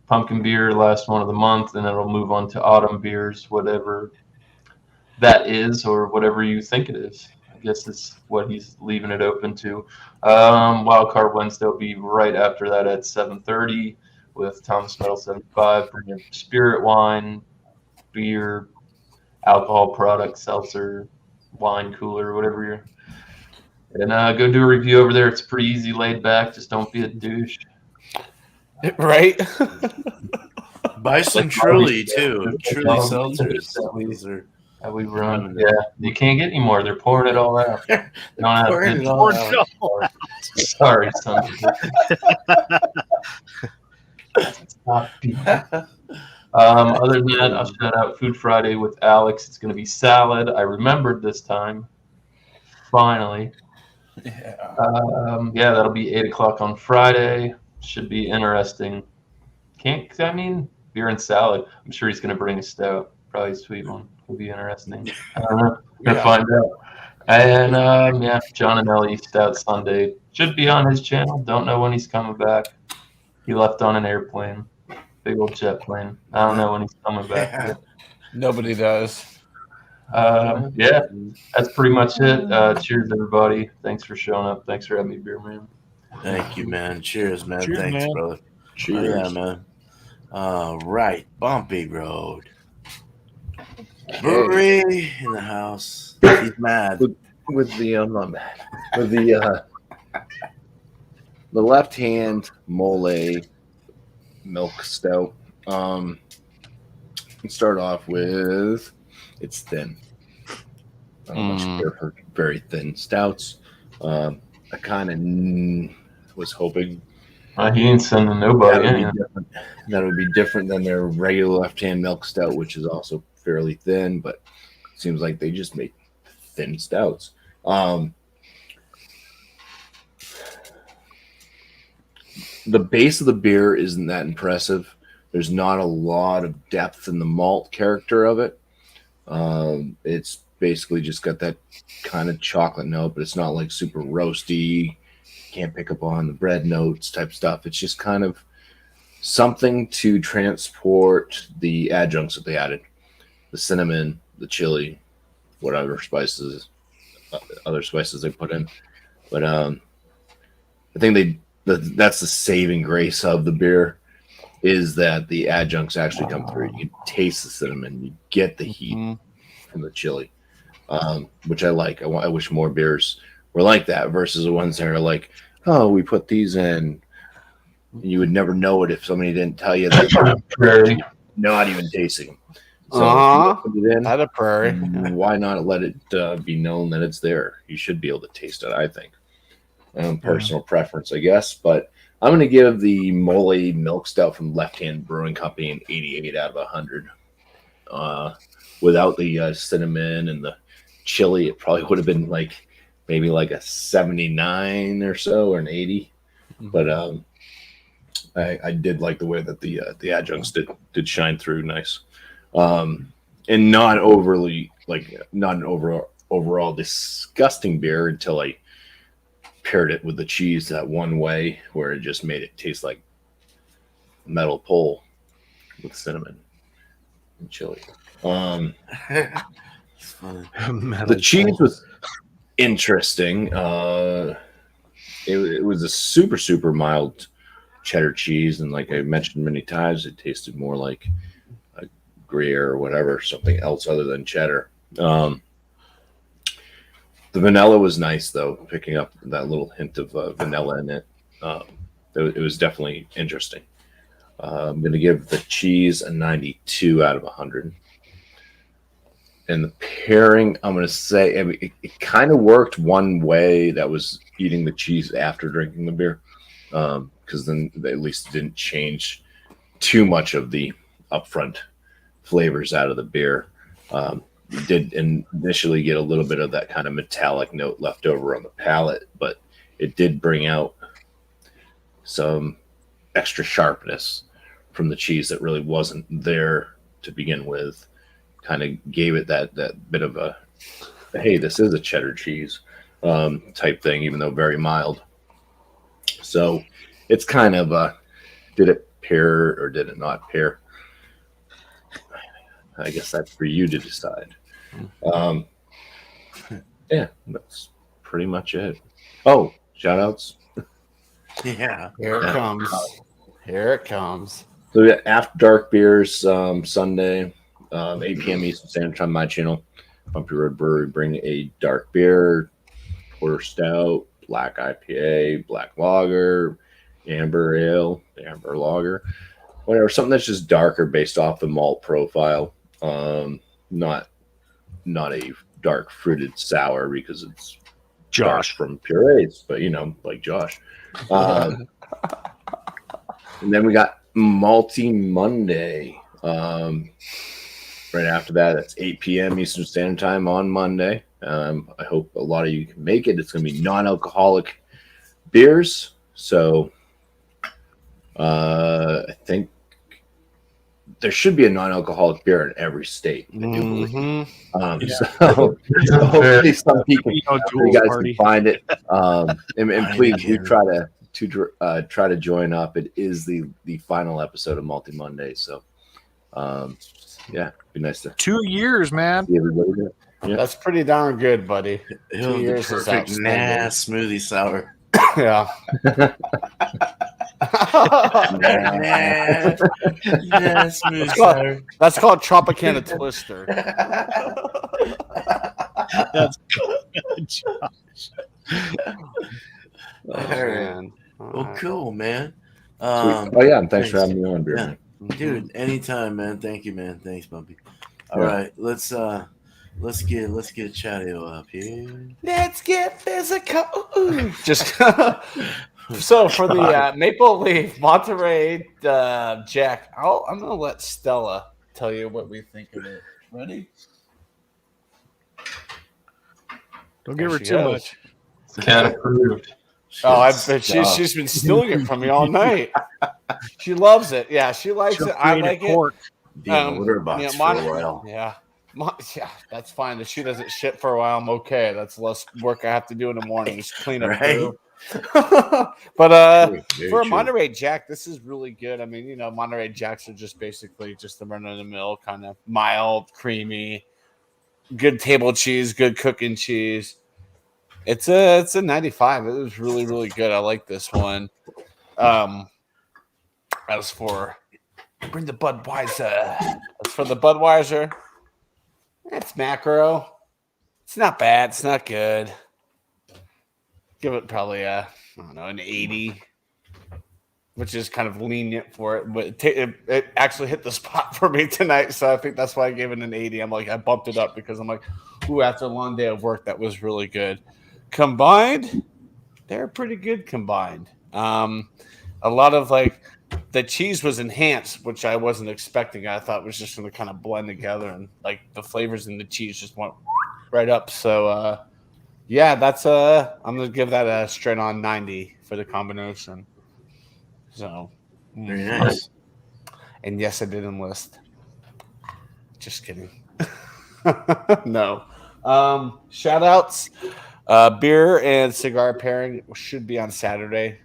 pumpkin beer, last one of the month, and then it'll move on to autumn beers, whatever that is or whatever you think it is. I guess that's what he's leaving it open to. Wildcard Wednesday will be right after that at 7:30 with Thomas Metal 75, bringing spirit wine, beer, alcohol product, seltzer, wine cooler, whatever you're. And go do a review over there. It's pretty easy, laid back. Just don't be a douche. Right? Buy some Truly too. Truly seltzers. That we run. Yeah, you can't get any more. They're pouring it all out. They don't have Pouring it all out. Sorry, son. Stop. Other than that, I'll shout out Food Friday with Alex. It's going to be salad. I remembered this time. Finally. Yeah, that'll be 8 o'clock on Friday. Should be interesting. Beer and salad. I'm sure he's going to bring a stout. Probably a sweet one. Will be interesting. I don't know. Gonna find out. And yeah, John and Ellie Stout Sunday should be on his channel. Don't know when he's coming back. He left on an airplane, big old jet plane. I don't know when he's coming back. Nobody does. Yeah, that's pretty much it. Cheers, everybody. Thanks for showing up. Thanks for having me, Beer Man. Thank you, man. Cheers, man. Cheers, Thanks, man. brother. Cheers. Oh, yeah, man. All right, Bumpy Road. Brewery in the house. He's mad. With the I'm not mad. With the left hand mole milk stout. Let's start off with it's thin. Not much beer for very thin stouts. I kind of was hoping He ain't sending nobody. that would be different than their regular left hand milk stout, which is also fairly thin, but it seems like they just make thin stouts. The base of the beer isn't that impressive. There's not a lot of depth in the malt character of it. It's basically just got that kind of chocolate note, but it's not like super roasty. Can't pick up on the bread notes type stuff. It's just kind of something to transport the adjuncts that they added. The cinnamon, the chili, whatever spices, other spices they put in. But I think that's the saving grace of the beer is that the adjuncts actually come through. You can taste the cinnamon. You get the heat from the chili, which I like. I wish more beers were like that versus the ones that are like, oh, we put these in. You would never know it if somebody didn't tell you that. Prairie. Not even tasting them. So Uh-huh. if you put it in, At a prairie. why not let it be known that it's there? You should be able to taste it, I think. Personal preference, I guess. But I'm going to give the Mole Milk Stout from Left Hand Brewing Company an 88 out of 100. Without the cinnamon and the chili, it probably would have been like maybe like a 79 or so, or an 80. But I did like the way that the adjuncts did shine through nice, and not overly not an overall disgusting beer until I paired it with the cheese that one way where it just made it taste like metal pole with cinnamon and chili. It's funny. The cheese was interesting. It was a super mild cheddar cheese, and like I mentioned many times, it tasted more like a Gruyere or whatever, something else other than cheddar. The vanilla was nice though, picking up that little hint of vanilla in it. It was definitely interesting. I'm going to give the cheese a 92 out of 100. And the pairing, I'm going to say, I mean, it kind of worked one way, that was eating the cheese after drinking the beer. Because then they at least didn't change too much of the upfront flavors out of the beer. You did initially get a little bit of that kind of metallic note left over on the palate, but it did bring out some extra sharpness from the cheese that really wasn't there to begin with. Kind of gave it that bit of a, hey, this is a cheddar cheese type thing, even though very mild. So it's kind of did it pair or did it not pair? I guess that's for you to decide. Yeah, that's pretty much it. Oh, shout outs. Yeah. Here it comes. Here it comes. So we got After Dark Beers Sunday, 8 p.m. Eastern Standard Time, my channel. Bumpy Road Brewery bring a dark beer, porter stout, black IPA, black lager, amber ale, amber lager, whatever, something that's just darker based off the malt profile. Not a dark fruited sour because it's Josh from purees, but like Josh. And then we got Malty Monday. Right after that, that's 8 p.m. Eastern Standard Time on Monday. I hope a lot of you can make it. It's going to be non-alcoholic beers. So I think there should be a non-alcoholic beer in every state. I do believe. So hopefully some people, you guys can find it. And please do try to join up. It is the final episode of Multi Monday. So yeah, it'd be nice to 2 years, man. see everybody there. Yeah. That's pretty darn good, buddy. 2 The years is perfect outstanding. nah smoothie sour. Yeah. Nah smoothie sour. That's called Tropicana Twister. That's good, Josh. Oh, man. All Well, right. cool, man. Oh yeah, and thanks for having me on, beer. Yeah. Man. Dude, anytime, man. Thank you, man. Thanks, Bumpy. All Yeah. right, let's get Chadeo up here. Let's get physical. Just so for the Maple Leaf Monterey Jack, I'm gonna let Stella tell you what we think of it. Ready? Don't give her She too goes. much. Cat approved. Oh, I bet she's been stealing it from me all night. She loves it. Yeah, she likes She'll it. I create a like it. cork. Be in the litter box for a while. Yeah. Yeah, that's fine. If she doesn't shit for a while, I'm okay. That's less work I have to do in the morning. Just clean up. Right. Brew. But Very for a true. Monterey Jack, this is really good. I mean, Monterey Jacks are just basically just the run of the mill, kind of mild, creamy, good table cheese, good cooking cheese. It's a 95. It was really, really good. I like this one. As for bring the Budweiser. As for the Budweiser, it's macro. It's not bad. It's not good. give it probably I don't know, an 80, which is kind of lenient for it, but it actually hit the spot for me tonight, so I think that's why I gave it an 80. I'm like, I bumped it up because I'm like, ooh, after a long day of work, that was really good. Combined, they're pretty good combined. A lot of like the cheese was enhanced, which I wasn't expecting. I thought it was just going to kind of blend together, and like the flavors in the cheese just went right up. So yeah, that's I'm gonna give that a straight on 90 for the combination. So Very nice. and yes, I did enlist. Just kidding. No. Shout outs. Beer and cigar pairing should be on Saturday.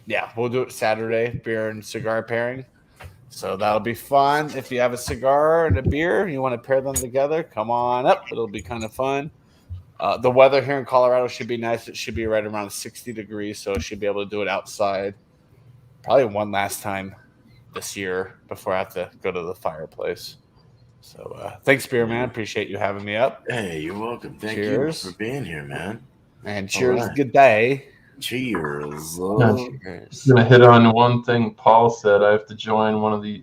Yeah, we'll do it Saturday, beer and cigar pairing. So that'll be fun. If you have a cigar and a beer, you want to pair them together, come on up. It'll be kind of fun. The weather here in Colorado should be nice. It should be right around 60 degrees, so I should be able to do it outside. Probably one last time this year before I have to go to the fireplace. So thanks, Beer Man. Appreciate you having me up. Hey, you're welcome. Thank Cheers. you for being here, man. And cheers. All right. Good day. Cheers. Cheers. I'm gonna hit on one thing Paul said. I have to join one of the.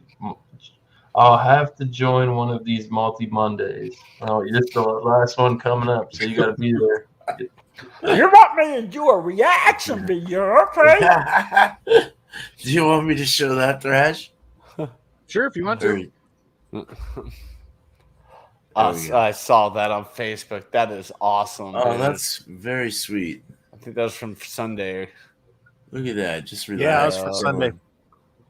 I'll have to join one of these multi Mondays. Oh, it's the last one coming up, so you got to be there. You want me to do a reaction video, okay? Do you want me to show that, Thrash? Sure, if you want to. I saw that on Facebook. That is awesome. Oh, dude. that's very sweet. I think that was from Sunday. Look at that. Just relax. Yeah, that's for Sunday.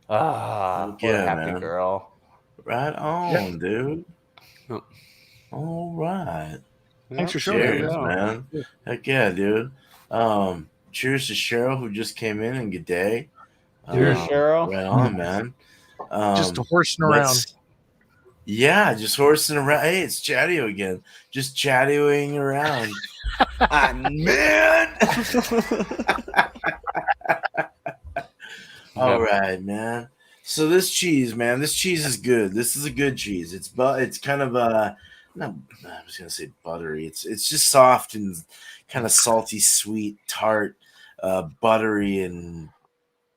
What a Yeah, happy man. girl. Right on, dude. Yep. All right. Thanks for showing me. Cheers, man. Heck yeah, dude. Cheers to Cheryl, who just came in, and good day. Cheers, Cheryl. Right on, man. Just horsing around. Yeah, just horsing around. Hey, it's Chadeo again. Just Chadeoing around. Man. All right, man. So this cheese, man, this cheese is good. This is a good cheese. It's kind of I was gonna say buttery. It's just soft and kind of salty, sweet, tart, buttery, and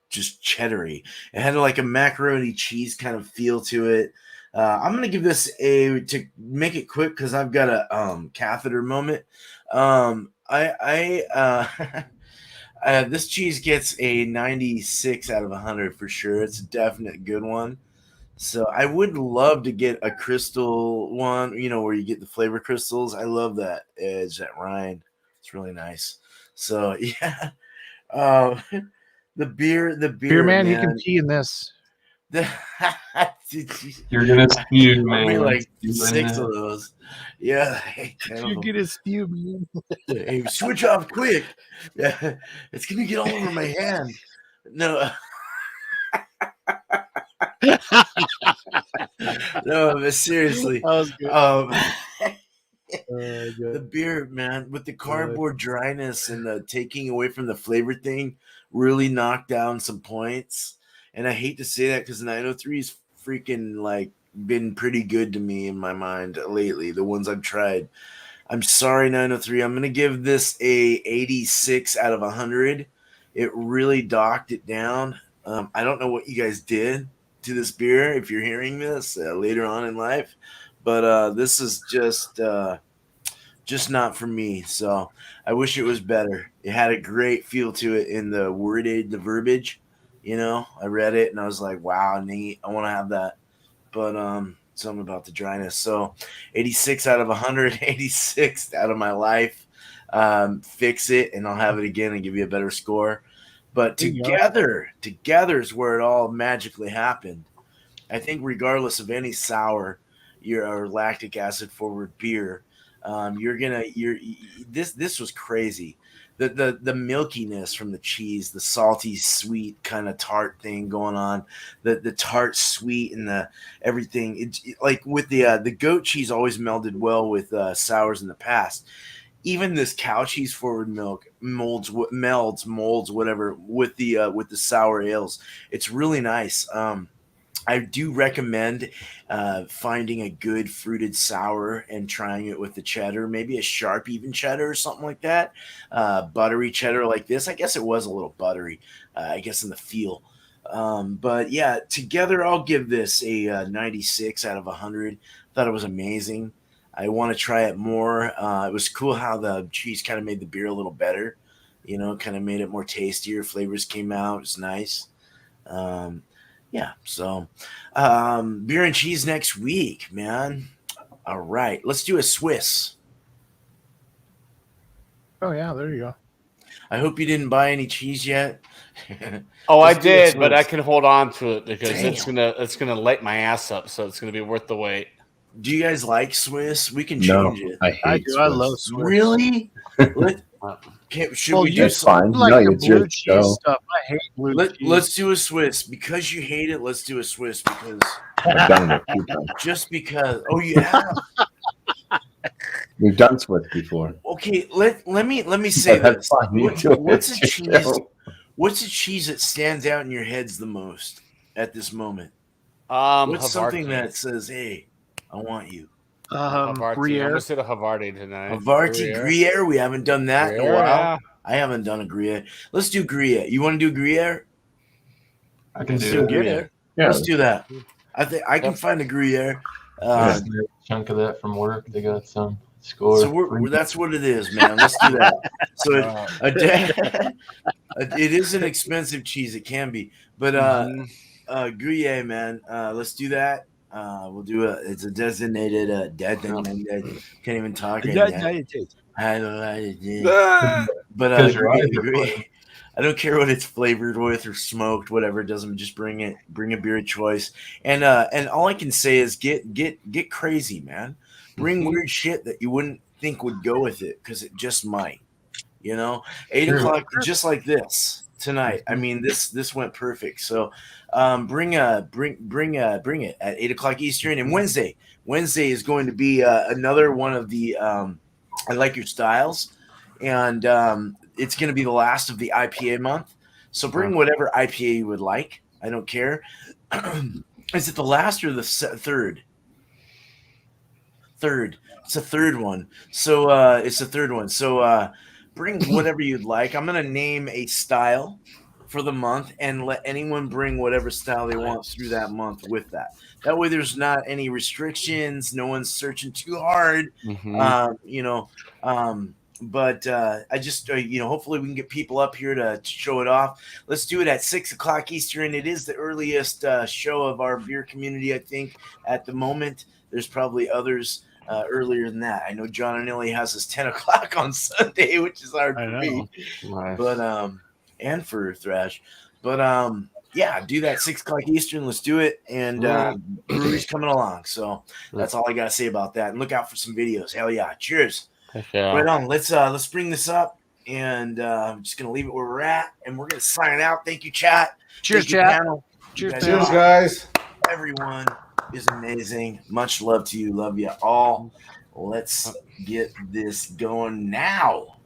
just cheddary. It had like a macaroni cheese kind of feel to it. I'm gonna give this to make it quick because I've got a catheter moment. This cheese gets a 96 out of 100 for sure. It's a definite good one. So I would love to get a crystal one, where you get the flavor crystals. I love that edge, that rind. It's really nice. So yeah, the beer, man, you can pee in this. You're gonna spew, man. Me like 6 of those. Yeah, You get his spew, man. Hey, switch off quick. Yeah, it's gonna get all over my hand. No. No, but seriously. That was good. The beer, man, with the cardboard dryness and the taking away from the flavor thing, really knocked down some points. And I hate to say that because 903's freaking like been pretty good to me in my mind lately. The ones I've tried. I'm sorry, 903. I'm gonna give this a 86 out of 100. It really docked it down. I don't know what you guys did to this beer if you're hearing this later on in life, but this is just not for me. So I wish it was better. It had a great feel to it in the verbiage. I read it and I was like, wow, neat. I want to have that. But something about the dryness. So 86 out of 100, 86 out of my life. Fix it and I'll have it again and give you a better score. But together is where it all magically happened. I think regardless of any sour or lactic acid forward beer, this was crazy. The milkiness from the cheese, the salty sweet kind of tart thing going on, the tart sweet and the everything. It like with the goat cheese always melded well with sours in the past. Even this cow cheese forward milk molds whatever with the sour ales. It's really nice. I do recommend finding a good fruited sour and trying it with the cheddar, maybe a sharp even cheddar or something like that. Buttery cheddar like this. I guess it was a little buttery, I guess in the feel. But yeah, together I'll give this a 96 out of 100. Thought it was amazing. I want to try it more. It was cool how the cheese kind of made the beer a little better. You know, kind of made it more tastier. Flavors came out. It's nice. Um, yeah, so beer and cheese next week, man. All right, let's do a Swiss. Oh yeah, there you go. I hope you didn't buy any cheese yet. Oh, Let's I do a did, but I Swiss. can hold on to it because Damn. it's gonna light my ass up, so it's gonna be worth the wait. Do you guys like Swiss? We can No, change it. I I hate do. Swiss. I love Swiss. Really? Should Well, we you do That's fine. like No, the it's your blue cheese show. stuff. I hate blue cheese. Let's do a Swiss because you hate it. Let's do a Swiss because I've done it a few times. just because. Oh, you have. We've done Swiss before. Okay, let me say But this. that's fine. You do it. What's a It's your cheese? show. What's a cheese that stands out in your heads the most at this moment? What's something Havarti. that says, "Hey, I want you"? Havarti. I'm Gruyere. gonna say the Havarti tonight. Havarti Gruyere. We haven't done that in a while. Yeah. I haven't done a Gruyere. Let's do Gruyere. You want to do Gruyere? I can Let's do do that. Gruyere. Yeah, Let's do that. I think I can find a Gruyere. I just made a chunk of that from work. They got some score. So that's what it is, man. Let's do that. So it is an expensive cheese. It can be, but Gruyere, man. Let's do that. We'll do it's a designated can't even talk right now. I don't like it. But Because your eyes are Gruyere, I don't care what it's flavored with or smoked, whatever. It doesn't. Just bring it. Bring a beer of choice. And all I can say is get crazy, man. Bring weird shit that you wouldn't think would go with it because it just might. You know, 8 o'clock, just like this tonight. I mean, this went perfect. So, bring it at 8 o'clock Eastern. And Wednesday is going to be another one of the I like your styles, and it's going to be the last of the IPA month. So bring whatever IPA you would like. I don't care. Is it the last or the third? Third. It's a third one. So it's the third one. So bring whatever you'd like. I'm going to name a style for the month and let anyone bring whatever style they want through that month with that. That way there's not any restrictions. No one's searching too hard. But I just, hopefully we can get people up here to show it off. Let's do it at 6 o'clock Eastern. It is the earliest show of our beer community, I think, at the moment. There's probably others earlier than that. I know John Anilli has his 10 o'clock on Sunday, which is hard for me. Nice. But and for Thrash. But yeah, do that 6 o'clock Eastern. Let's do it. And Brewery's coming along. So that's all I gotta say about that. And look out for some videos. Hell yeah. Cheers. Yeah. Right on. Let's bring this up. And I'm just gonna leave it where we're at. And we're gonna sign out. Thank you, chat. Cheers, Thank you, chat. panel. You guys Cheers, rock. guys. Everyone is amazing. Much love to you. Love you all. Let's get this going now.